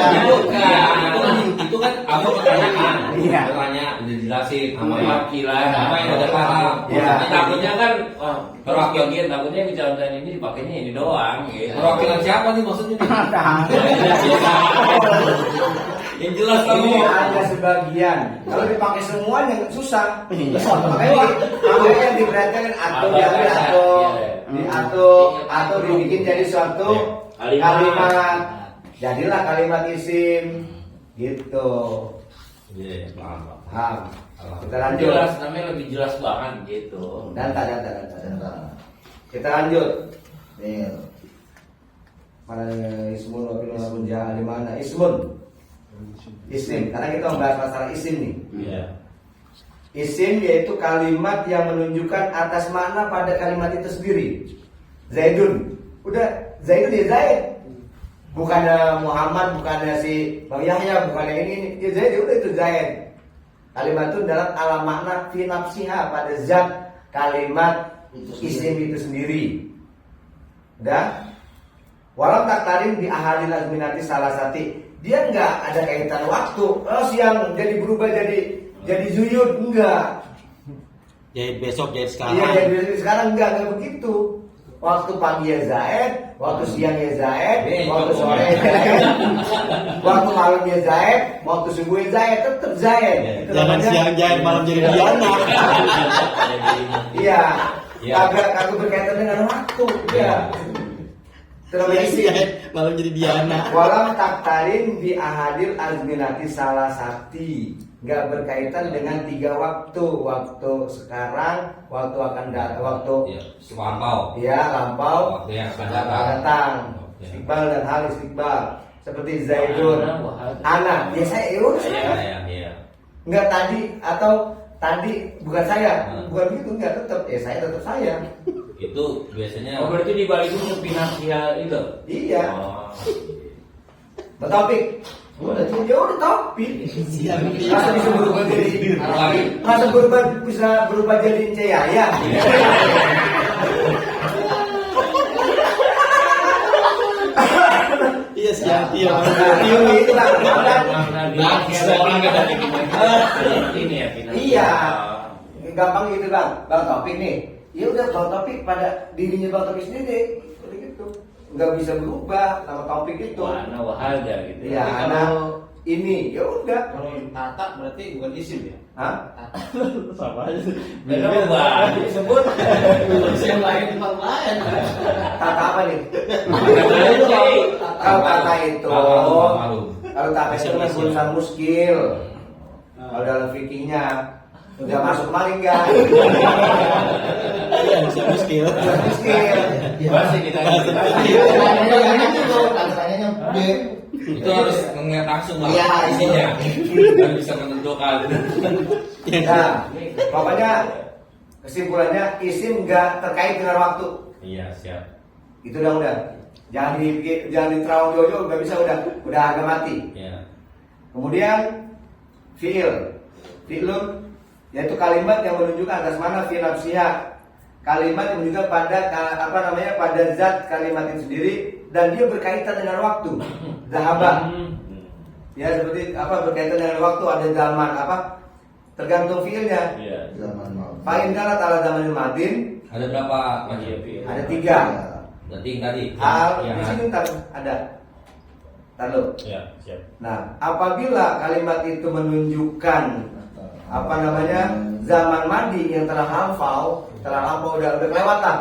Itu kan apa pertanyaan? Iya. Bertanya udah jelasin sama Perwakilan. sama yang udah paham. Iya. Takutnya kan, wah, Perwakilan. perwakilan takutnya kecelakaan ini dipakainya ini doang gitu. Perwakilan siapa nih maksudnya? Yang jelas kamu. Ini ada sebagian. Kalau dipakai semuanya susah. Iya. Makanya yang diperhatikan atau diambil atau dibikin jadi suatu kalimat. Jadilah kalimat isim gitu. Iya, paham. Paham. Kita lanjut. Jelas, namanya lebih jelas banget gitu. Danta. Kita lanjut. Nih. Mana ismun wa fi'lun wa ja'a di mana? Ismun. Isim. Karena kita membahas masalah isim nih. Iya. Isim yaitu kalimat yang menunjukkan atas makna pada kalimat itu sendiri. Zaidun. Udah Zaidun ya Zaid. Bukannya Muhammad, bukannya si Bang Yahya, bukannya ini. Ya Zaid udah itu Zaid. Kalimat itu dalam alam makna fi nafsiha pada zat kalimat isim itu sendiri. Udah? Walau taktarin di ahadil azminati salah sati. Dia enggak ada kaitan waktu. Oh siang jadi berubah jadi zuyud, enggak. Jahit besok, jahit sekarang. Iya jadi sekarang enggak begitu. Waktu pagi ya Zaid, waktu siang ya Zaid, waktu sore ya Zaid, waktu malam ya Zaid, waktu subuh ya Zaid, tetap Zaid. Itu Jangan namanya- siang jahit malam jadi Diana. Iya. Iya. Kagak berkaitan dengan waktu. Iya. Terus Siang isim. jahit malam jadi Diana. Walam taktarin bi ahadil azminati salah sati, nggak berkaitan dengan 3 waktu sekarang, waktu akan datang, waktu Iya, lampau. ya lampau, Waktu yang akan akan datang. datang, Oke. istiqbal dan hal istiqbal, seperti Zaidun, Ana, ya saya, yaudah saya, Iya. nggak tadi atau tadi bukan saya, bukan begitu, nggak tetap, saya tetap saya, Itu biasanya Oh, berarti dibalikin ke finansial itu? iya, Oh. Topik, udah topik. Siang Masa bisa berubah jadi bisa berubah jadi Ceyaya? Iya siang Tio. Nah, itu lah. Orang nggak ada ini ya finansial. Iya. Gampang gitu bang. Bang Topik nih. Ya udah bang Topik pada dirinya bang Topik sendiri. Seperti gitu. Nggak bisa berubah sama Topik itu. Wana wahalda gitu. Iya. Tapi Anak kalau- ini ya udah. Kalau yang tata berarti bukan isim ya? Hah? Sama aja. Beda apa? Disebut Yang lain di tempat lain. kata apa nih? Kata Kalau kata itu. malu. Kalau tak itu kan urusan muskil. Kalau dalam fikihnya udah masuk kemarin enggak? Iya bisa muskil. Muskil. Masih kita Tanya B. Itu harus melihat langsung Bang. Iya, isinya. Baru bisa menentukan. Nah, pokoknya kesimpulannya isim enggak terkait dengan waktu. Iya, siap. Itu udah. Jangan diterawang jauh-jauh, nggak bisa udah harga mati. Iya. Kemudian fi'lun yaitu kalimat yang menunjukkan atas mana fi nafsiha. Kalimat yang menunjukkan pada zat kalimat itu sendiri dan dia berkaitan dengan waktu. Zahaba. Ya seperti berkaitan dengan waktu, ada zaman tergantung fi'ilnya. Iya. Zaman mau. Fa'in kana ta'ala zamanil madin Ada berapa lagi? ada 3. Berarti tadi. Hal yang di sini ntar ada. Tahu. Ya, siap. Nah, apabila kalimat itu menunjukkan zaman madi yang telah lampau udah kelewat lah,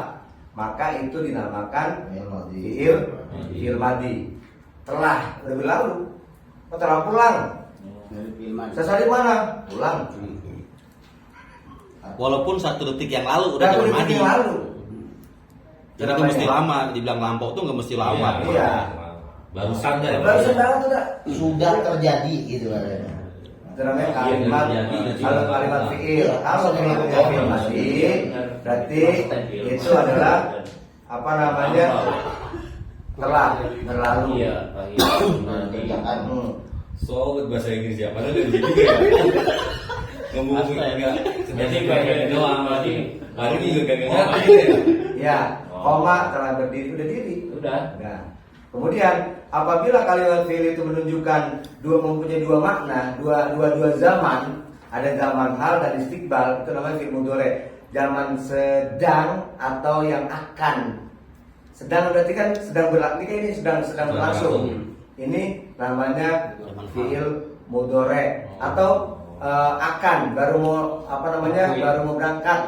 maka itu dinamakan fi'il madi. Telah udah berlalu. Telah pulang. Dari filman. Selesai di mana? Pulang. Walaupun 1 detik yang lalu udah Udah zaman detik mandi. yang lalu. Jadi itu mesti lama. Dibilang lampau tuh nggak mesti lama. Iya. Barusan dah. Barusan banget udah. Sudah terjadi gitu kan. Itu namanya kalimat. Kalau kalimat fi'il, kalau kalimat fi'il madi, berarti itu adalah telah berlalu. Iya, Kerjakan. So bahasa Inggris ya, padahal dari sini juga ya. Ngomong enggak. Jadi kayak doang tadi. Hari ini juga kagak ngerti ya. Ya, koma telah berdiri udah diri. Udah. Nah, kemudian apabila kalimat fi'il itu menunjukkan mempunyai dua makna, dua zaman, ada zaman hal dan istiqbal, itu namanya fi'il mudhari. Zaman sedang atau yang akan. Sedang berarti kan sedang berlaku, ini sedang berlangsung. Ini namanya fi'il mudhari atau akan baru mau baru mau berangkat.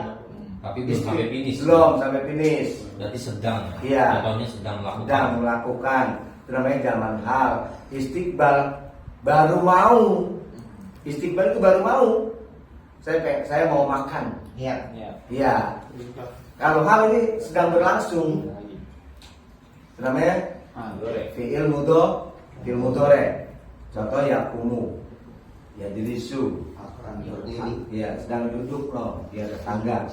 Tapi belum sampai finish. Belum sampai finish. Berarti sedang. Iya. Contohnya sedang melakukan. Sedang melakukan. Itu namanya zaman hal. Istiqbal baru mau. Istiqbal itu baru mau. Saya mau makan. Iya. Iya. Kalau hal ini sedang berlangsung. Itu namanya fi'il mudhari. Contoh yakumu. Ya jilisu. Akan berdiri. Ya sedang duduk loh di atas tangga.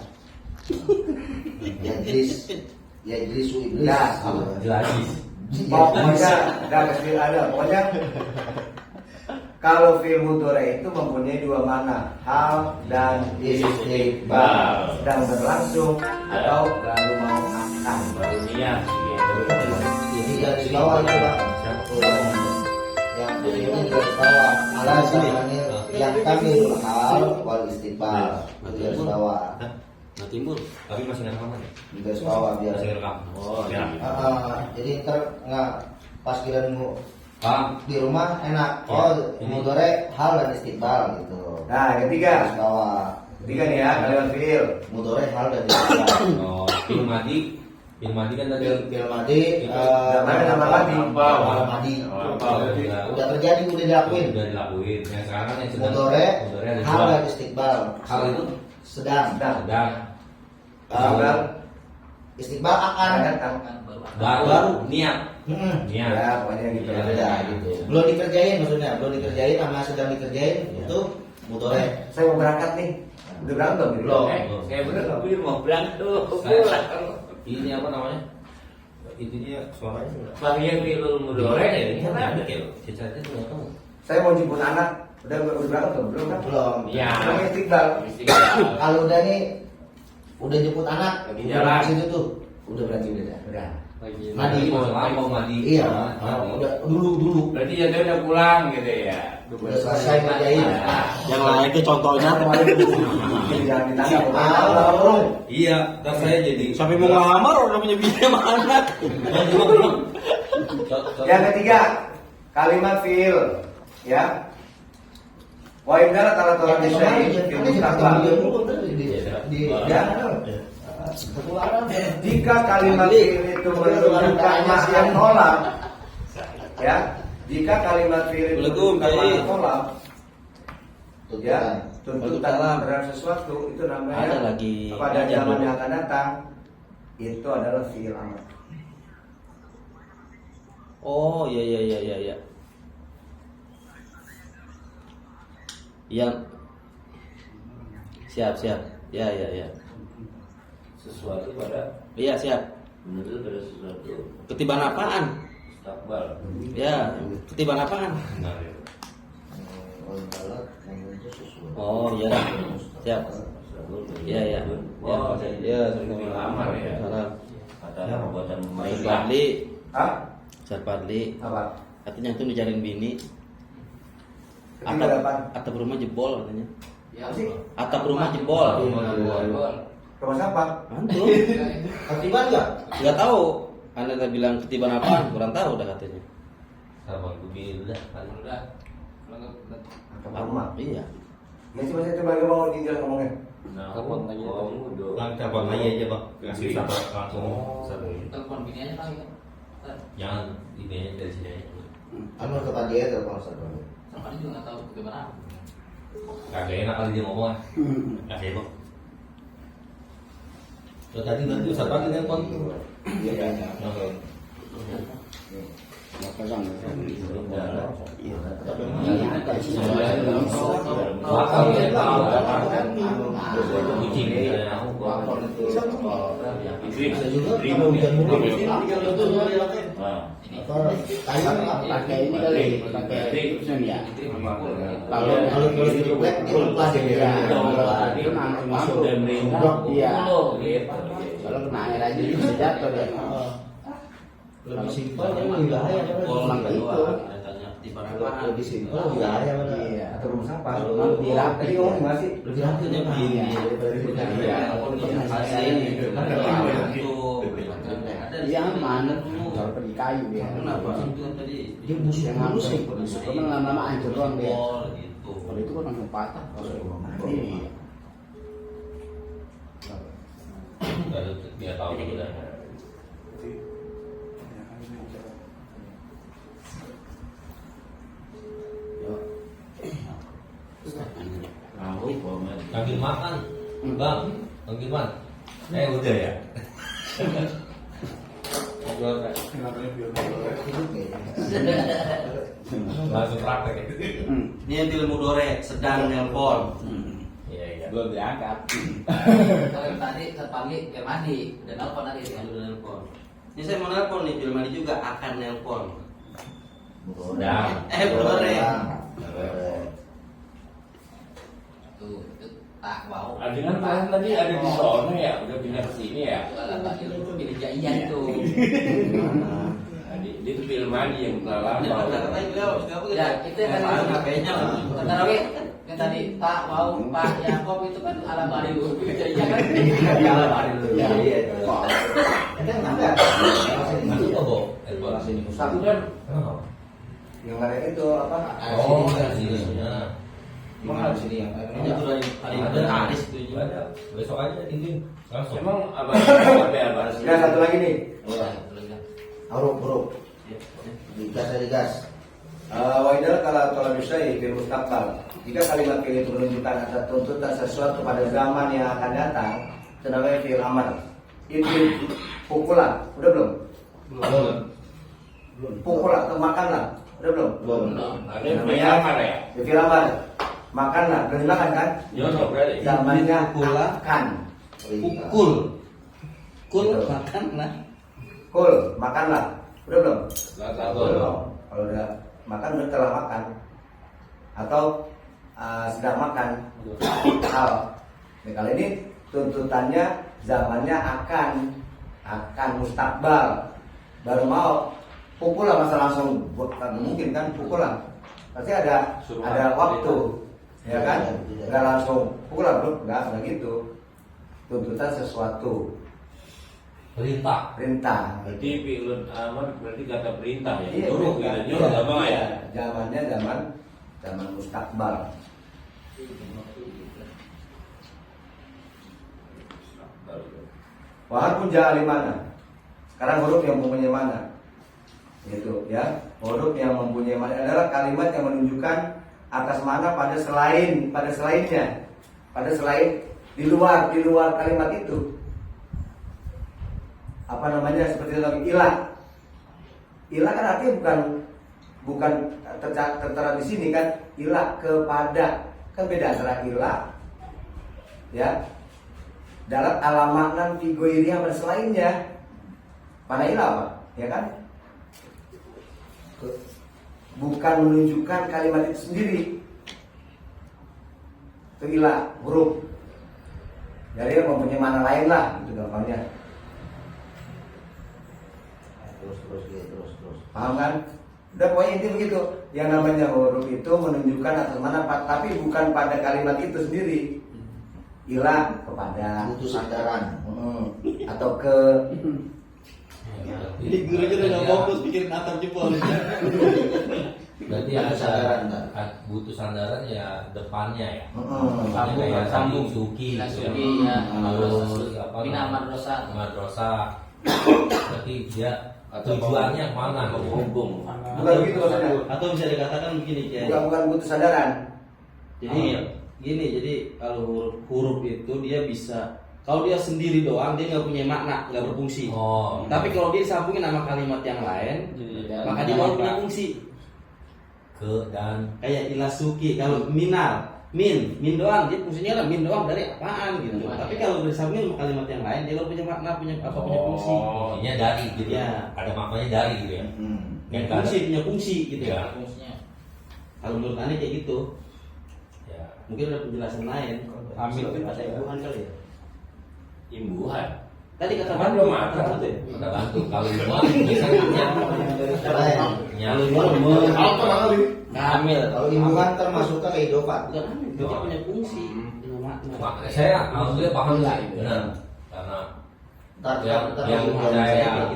Yajlisu iblis. Ya, Jelas. pokoknya pokoknya kalau fi'il mudhari itu mempunyai dua makna, hal dan istiqbal, sedang berlangsung atau baru mau akan. Baru niat gitu. Jadi garis bawah itu Bang. Yang ini garis bawah. Ala zamanil yang kami hal wal istiqbal. Itu garis bawah. Nah timbul. Tapi masih nggak rekaman ya? Di garis bawah biar. Masih rekam. Oh, ya. Jadi ntar nggak pas kira nunggu Paham? di rumah enak. Ya, Oh, ini. mudhari hal dan istiqbal gitu. Nah, ketiga Bawah. nih ya kalimat fi'il. Mudhari hal dan istiqbal. Oh, fi'il madi kan tadi. Fil madi Nama madi. madi. Udah terjadi, udah dilakuin. Udah dilakuin. Yang sekarang kan yang sedang Mudhari ada hal dua. dan istiqbal. Hal itu Sedang. sedang Istiqbal Istiqbal akan. datang. baru niat. Niat. Ya, pokoknya gitu. Ya, gitu. Belum dikerjain maksudnya, belum dikerjain sama sedang dikerjain itu mudhari. Saya mau berangkat nih. Udah berangkat belum? Saya bener tapi mau berangkat. Ini apa namanya? Itunya suaranya sudah. Bagian fi'il mudhari ini kan ada. Cecatnya tuh nggak tahu. Saya mau jemput anak. Udah berangkat belum kan? Belum. Ya. Namanya istiqbal. Kalau udah nih udah jemput anak, Lagi udah jalan. di situ tuh. Udah berarti udah. Udah. Madi. Mau madi. Iya. Udah dulu. Berarti jatuhnya udah pulang gitu ya. Udah selesai ngerjain. Yang lain itu contohnya. Jangan ditanya Belum. Iya, ntar saya jadi Sampai mau ngelamar udah punya bini sama anak. Yang ketiga, kalimat fi'il, ya. Wa imdala tala tala disyai fil mustaqbal. Ya. Jika kalimat fi'il itu menunjukkan makna yang tolak, ya. Jika kalimat fi'il itu menunjukkan makna tolak, ya, tuntutan terhadap sesuatu itu namanya Ada lagi. pada zaman yang akan datang itu adalah fi'il amr. Oh iya. Yang siap. Ya. Sesuatu pada Iya siap. menuju pada sesuatu Ketiban apaan? takbal. Ya, ketiban apaan? Oh iya dah. Siap. Iya. Oh, Ya, fi'il amar ya. Salam. Kata perbuatan Ustaz mereka. Fadli, Hah? Ustaz Fadli, Apa? katanya tuh dicariin bini. Ketiga apa? Atap rumah jebol katanya. Ya, Apa sih? Atap rumah jebol. Rumah siapa? Antum? Ketiban enggak? Nggak tahu. Anda tadi bilang ketiban apa? Kurang tahu dah katanya. sama gue udah kali. udah. Atau rumah? Iya. Ya coba saya coba mau tinggal ngomongnya. Nah, Telepon aja. Bang, telepon aja bang. Kasih satu langsung satu. Telepon bini aja kali ya. Jangan idenya dari sini aja. Anu ke dia telepon Ustaz. Sama dia juga nggak tahu bagaimana. Kagak enak kali dia ngomong. Kasih bang. Lo tadi nanti Ustaz Fadli nelpon. Iya. Oke. pakai ini kali, pakai ya. Kalau di web itu plastik ya. Itu masuk dan blok dia. Kalau kena air aja bisa jatuh dia. Lebih simpel yang bahaya. Polang kedua tanya di mana Lebih simpel bahaya mana? Iya. Atau rumah sampah. Kalau lebih rapi, Tadi ngomong nggak sih? Lebih rapi aja begini. Yang mana tuh? Kalau pergi kayu dia. Kenapa? Tadi Dia busuk Yang halus halus nih. busuk kan lama-lama hancur doang dia. gitu. Kalau itu kan langsung patah. Iya. Biar tahu dulu dah. Panggil makan, bang, panggil makan. Udah ya. Langsung praktek ya. Ini yang ilmu dore sedang nelpon. Iya iya. Belum diangkat. Kalau tadi terpanggil ke mandi, udah nelpon tadi kan. Udah nelpon. Ini saya mau nelpon nih, Bil Madi juga akan nelpon. Udah. Dore. Tuh, itu tak bau. Dengan kalian tadi ada di sono ya, udah pindah ke sini ya. Kalau tak itu pilih jaya itu. Dia tuh film mandi yang telah lama. Ya, itu yang tadi HP-nya. kata Rawi, yang tadi Pak Wau, Pak Yakob itu kan ala bari dulu, jaya kan? Ala bari dulu. Iya. Ada nggak? Itu apa, Bo? Sini pusat. Itu kan Yang ada itu apa? Oh, sini. Mahal sini yang Ini tuh ada Aris itu juga. Ada. Besok aja tinggal langsung. emang abang sampai abang. Ya satu lagi nih. Huruf. Digas aja gas. Wajar kalau bisa fil mustaqbal. Jika kalimat fi'il itu menunjukkan ada tuntutan sesuatu pada zaman yang akan datang, itu namanya fi'il amar. Itu pukulan, udah belum? Pukulan atau makanlah, udah belum? Ada yang punya mana ya? Fi'il amar. Makanlah, belum makan kan? Jodoh berarti. Zamannya Pukulan. akan. Pukul. Kul Betul. makan lah. Kul, makanlah, udah belum? Nggak tahu. Belum. Kalau udah makan udah telah makan atau sedang makan. Nah, kali ini tuntutannya zamannya akan mustakbal, baru mau pukulan masa langsung mungkin kan pukulan pasti ada waktu ya kan, nggak langsung pukulan bro, nggak gitu, tuntutan sesuatu Perintah. Berarti fi'lun amar berarti kata perintah ya. Iya, Nyuruh iya, gitu, nyuruh iya, apa ya? iya. Zamannya zaman mustakbal. Wahar pun ja'ali mana? Sekarang huruf yang mempunyai mana? Itu ya. Huruf yang mempunyai mana adalah kalimat yang menunjukkan atas mana pada selainnya. Pada selain di luar kalimat itu. Apa namanya, seperti itu ilah. Ilah kan artinya bukan tertera di sini kan, ilah kepada, kan beda antara ilah ya dalam alamaknan figoiriha dan selainnya. Pada ilah apa ya kan, bukan menunjukkan kalimat itu sendiri. Itu ilah huruf, jadi mempunyai mana lain lah itu gampangnya. Terus. Paham kan? Udah pokoknya inti begitu. Yang namanya huruf itu menunjukkan atas mana, tapi bukan pada kalimat itu sendiri. Ilah kepada Butuh sandaran. atau ke. Ini gurunya udah nggak fokus bikin atap jempol. Berarti Ada sandaran, butuh sandaran ya depannya ya. Sambung, Kayak sambung. Suki, Suki ya, terus apa? Bina madrasah. Madrasah. Berarti dia tujuannya mana? Menghubung. Bukan begitu maksudnya. Atau bisa dikatakan begini Kiai. Bukan butuh sandaran. Jadi gini, jadi kalau huruf itu dia bisa Kalau dia sendiri doang dia nggak punya makna, nggak berfungsi. Oh. Tapi kalau dia disambungin sama kalimat yang lain, maka dia baru punya fungsi. Ke dan Kayak ilasuki, kalau minal, min doang, dia fungsinya lah min doang dari apaan gitu. Tapi kalau disambungin sama kalimat yang lain, dia baru punya makna, punya fungsi. fungsinya dari gitu. Ya. Ada maknanya dari gitu ya. Yang punya fungsi gitu Ya. ya. Fungsinya. Kalau menurut Anda kayak gitu, Ya. mungkin ada penjelasan lain. Ambil ada imbuhan kali ya. Imbuhan. Tadi kata Cuman belum ada. Udah bantu kalau semua biasanya Kalau imbuhan, Ambil. Kalau imbuhan termasuk ke kehidupan. bukan ambil, dia punya fungsi, punya makna. saya alhamdulillah paham lah benar karena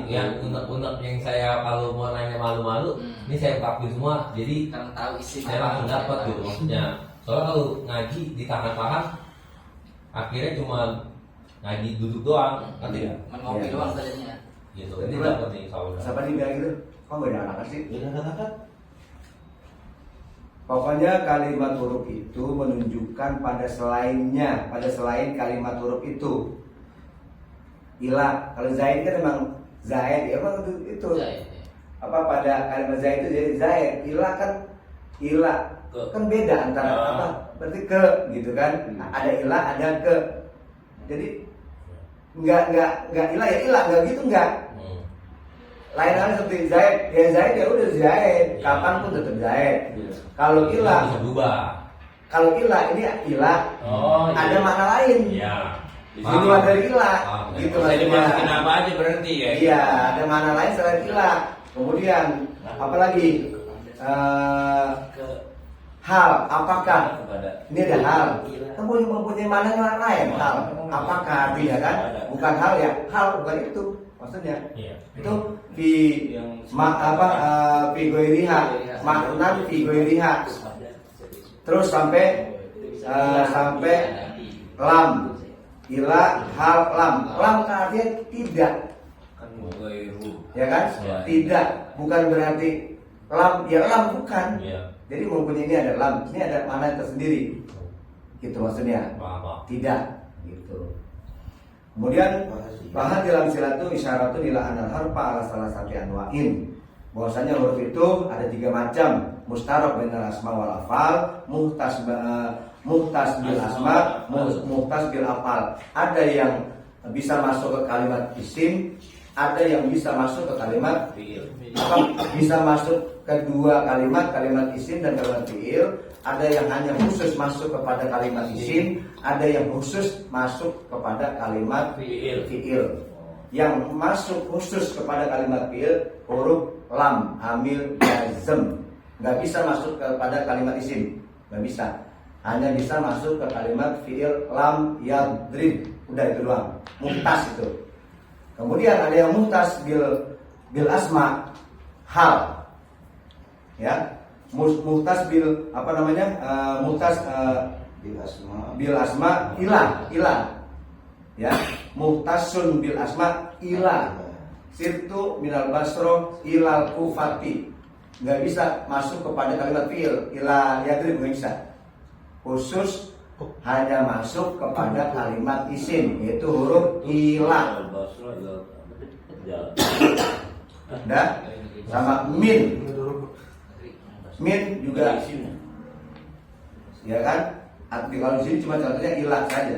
yang unek-unek yang saya kalau mau nanya malu-malu ini saya ungkapin semua jadi Karena tahu isi. saya langsung dapat gitu maksudnya soalnya kalau ngaji ditahan-tahan akhirnya cuma ngaji duduk doang nanti ya Ngopi Iya. doang tadinya. gitu ini dapat nih saudara Siapa nih bilang gitu? Kok gak ada anak sih? Dia katakan Pokoknya kalimat huruf itu menunjukkan pada selainnya, pada selain kalimat huruf itu. Ila, kalau zaid kan emang zaid, ya emang itu. Zaid. Apa pada kalimat zaid itu jadi zaid. Ila kan beda antara apa? Berarti ke gitu kan? Ada ila, ada ke. Jadi enggak ila ya ila, enggak gitu enggak. Lain halnya seperti zaid, ya udah zaid, kapan pun tetap zaid. Kalau ila bisa berubah ini ila ada makna lain. iya Di luar dari ila, gitu Bisa maksudnya. dimasukin apa aja berarti ya? Iya, ada makna lain selain ila. Kemudian apalagi hal, apakah? Ini ada hal. Kan mempunyai makna yang lain. Hal, apakah artinya kan? Bukan hal ya, hal bukan itu maksudnya. iya Itu fi goiriha, makna fi goiriha. Terus sampai lam, ila, hal, lam kan artinya tidak, ya kan? Ya. Tidak, bukan berarti lam, ya lam bukan. iya Jadi mempunyai ini ada lam, ini ada makna tersendiri, gitu maksudnya. paham Tidak, gitu. Kemudian bahas dalam silatu isyaratun ila anal harfa ala salah satu anwa'in. Bahwasanya huruf itu ada 3 macam, mustarok bainal asma wal afal, muhtas bil asma, muhtas bil afal. Ada yang bisa masuk ke kalimat isim, ada yang bisa masuk ke kalimat fiil. Bisa masuk kedua kalimat isim dan kalimat fiil. Ada yang hanya khusus masuk kepada kalimat isim, ada yang khusus masuk kepada kalimat fiil. Yang masuk khusus kepada kalimat fiil huruf lam, hamil, jazm. Nggak bisa masuk kepada kalimat isim, nggak bisa. Hanya bisa masuk ke kalimat fiil lam, yadrib. Udah itu doang. Muhtas itu. Kemudian ada yang muhtas bil asma, hal. Ya. Muhtas bil apa namanya? Muhtas bil asma ilah. Ya. Muhtasun bil asma ilah. Sirtu minal basro ilal kufati. Nggak bisa masuk kepada kalimat fiil ilah yadrib, nggak bisa. Khusus hanya masuk kepada kalimat isim, yaitu huruf ilah. Dah sama min juga, ya kan? Arti kalau di sini cuma contohnya ilah saja.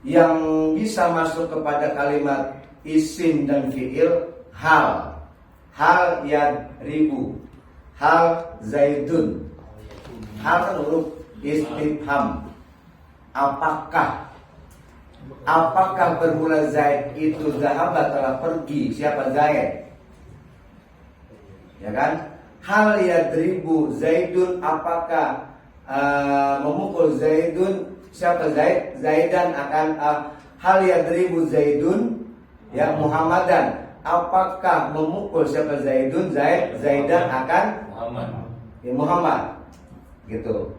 Yang bisa masuk kepada kalimat isim dan fiil hal yadribu, hal zaidun. Hal kan huruf istifham. Apakah bermula zaid itu zahaba telah pergi? Siapa zaid? Ya kan? Hal yadribu zaidun, apakah memukul zaidun? Siapa zaid? Zaidan akan hal yadribu zaidun ya Muhammadan, apakah memukul siapa zaidun? Zaidan akan Muhammad gitu.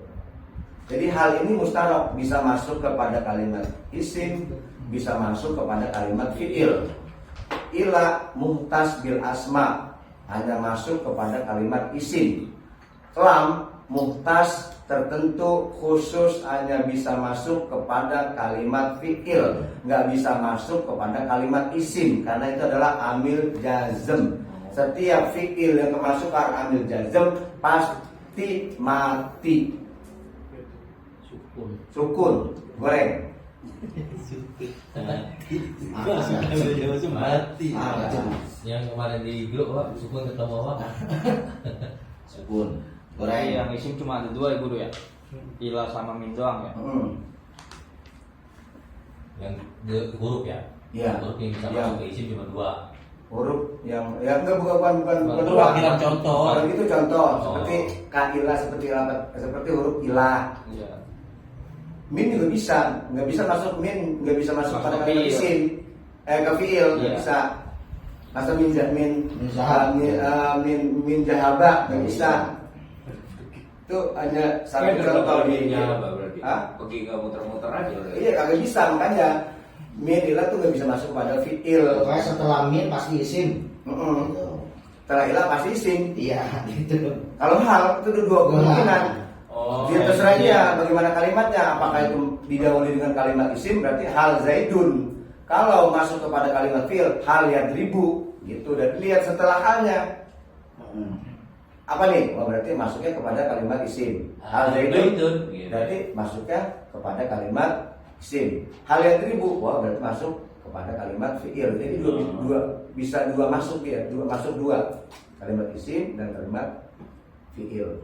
Jadi hal ini mustarok, bisa masuk kepada kalimat isim, bisa masuk kepada kalimat fiil. Ila muhtas bil asma, hanya masuk kepada kalimat isim. Lam muhtas tertentu khusus hanya bisa masuk kepada kalimat fi'il, nggak bisa masuk kepada kalimat isim karena itu adalah amil jazm. Setiap fi'il yang kemasukan amil jazm pasti mati. Sukun, goreng. Mati. Yang kemarin di grup apa? Sukun ketemu apa? Sukun. Goreng yang isim cuma ada 2 ya guru ya. Ila sama min doang ya. Yang huruf ya? Iya. Huruf yang bisa Iya. masuk ke isim cuma 2. Huruf yang ya enggak bukan Itu dua. wakil contoh. Kalau itu contoh Oh. seperti kailah, seperti huruf ilah. Iya. Min juga bisa, nggak bisa masuk min, nggak bisa masuk Masuk pada ke kalimat fiil. isim, ke fiil nggak Iya. bisa. Masa zahab. min jahaba nggak bisa. Itu hanya satu contoh di. berarti. Hah? Pergi nggak muter-muter aja. Iya kagak bisa, makanya min ilah tuh nggak bisa masuk pada fiil. Pokoknya setelah min pasti isim. Gitu. Setelah ilah pasti isim. Iya, gitu. Kalau hal itu ada dua kemungkinan. Oh, Dia terserah dia bagaimana kalimatnya. Apakah itu didahului dengan kalimat isim berarti hal zaidun. Kalau masuk kepada kalimat fi'il hal yadribu gitu. Dan lihat setelah halnya apa nih? Oh, berarti masuknya kepada kalimat isim. Hal zaidun gitu. berarti masuknya kepada kalimat isim. Hal yadribu wah berarti masuk kepada kalimat fi'il. Jadi bisa dua masuk ya, masuk dua kalimat isim dan kalimat fi'il.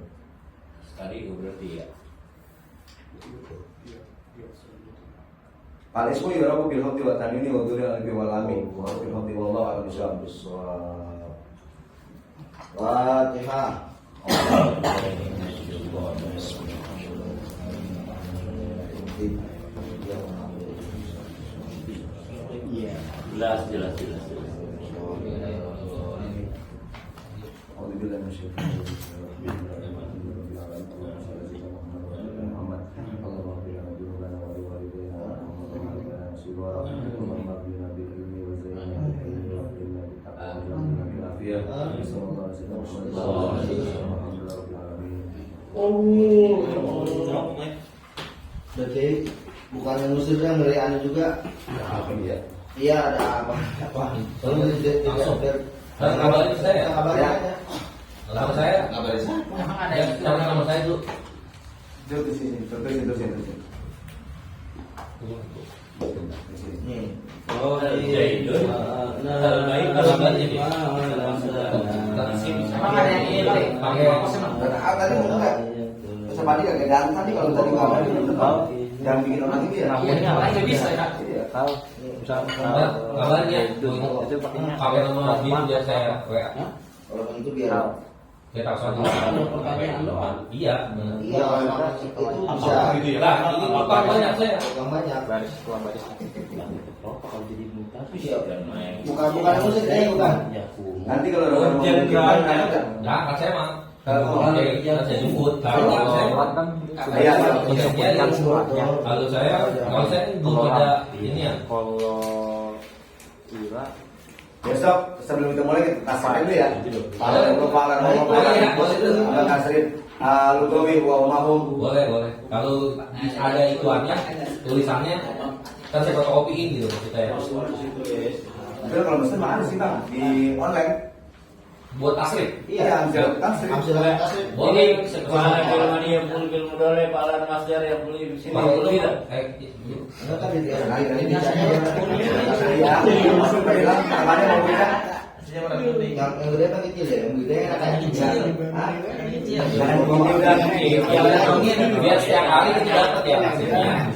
Tadi itu berarti ya. Al-ismu yurabu bil hamdi wa tanwini wa dzuri al-bi wal amin wa bil hamdi wallahu a'lam bissawab. Fatihah. Iya. Jelas. Alhamdulillah masyaallah. Berarti bukan yang muslim yang dari anu juga. Apa dia? Iya ada apa? Kalau Langsung. Kabarin ke saya. Kabarnya aja. Nama saya. Kabarin saya. Emang ada Ya, yang nama saya dulu. Terus sini, terus. Nih. Oh Zaidun. Emang ada yang ini kali? Pakai Tadi enggak. Coba dia enggak ganteng tadi kalau tadi kabar itu yang bikin orang ini ya. Iya, orang nggak bisa ya. Iya. Tahu. Misalnya kabarnya itu pakainya pakai nama dia biar saya WA. Kalau itu biar Dia tahu soal pertanyaan doang. Iya. iya memang itu bisa. Lah, ini bukan banyak saya. Bukan banyak. baris keluar baris. Kalau jadi buta tuh Iya. Bukan musik ini bukan. ya Nanti kalau orang mau bikin ada. Nah, kan saya mah. Kalau Oke, saya jemput. Kalau saya kan Iya, yang suratnya. kalau saya belum ada ini ya. Kalau Ira besok sebelum kita mulai kita kasih dulu ya. Boleh. Abang Kasrin Lugawi wa umahum. Boleh. Kalau ada ituannya, tulisannya kan saya fotokopiin gitu maksud saya. Itu kalau mesen mana sih Bang? Di online. Buat tasrif. Iya, Kasrin. Amsilah kasih. Boleh. Mana filmani yang pul film dole, palan masdar yang pul di sini. Kalau Pul tidak. Enggak kan dia. Ini biasanya ya. Masuk ke dalam namanya mau kita. Yang gede apa kecil ya? Yang gede kan kayak kecil. Biar setiap hari kita dapat ya maksudnya.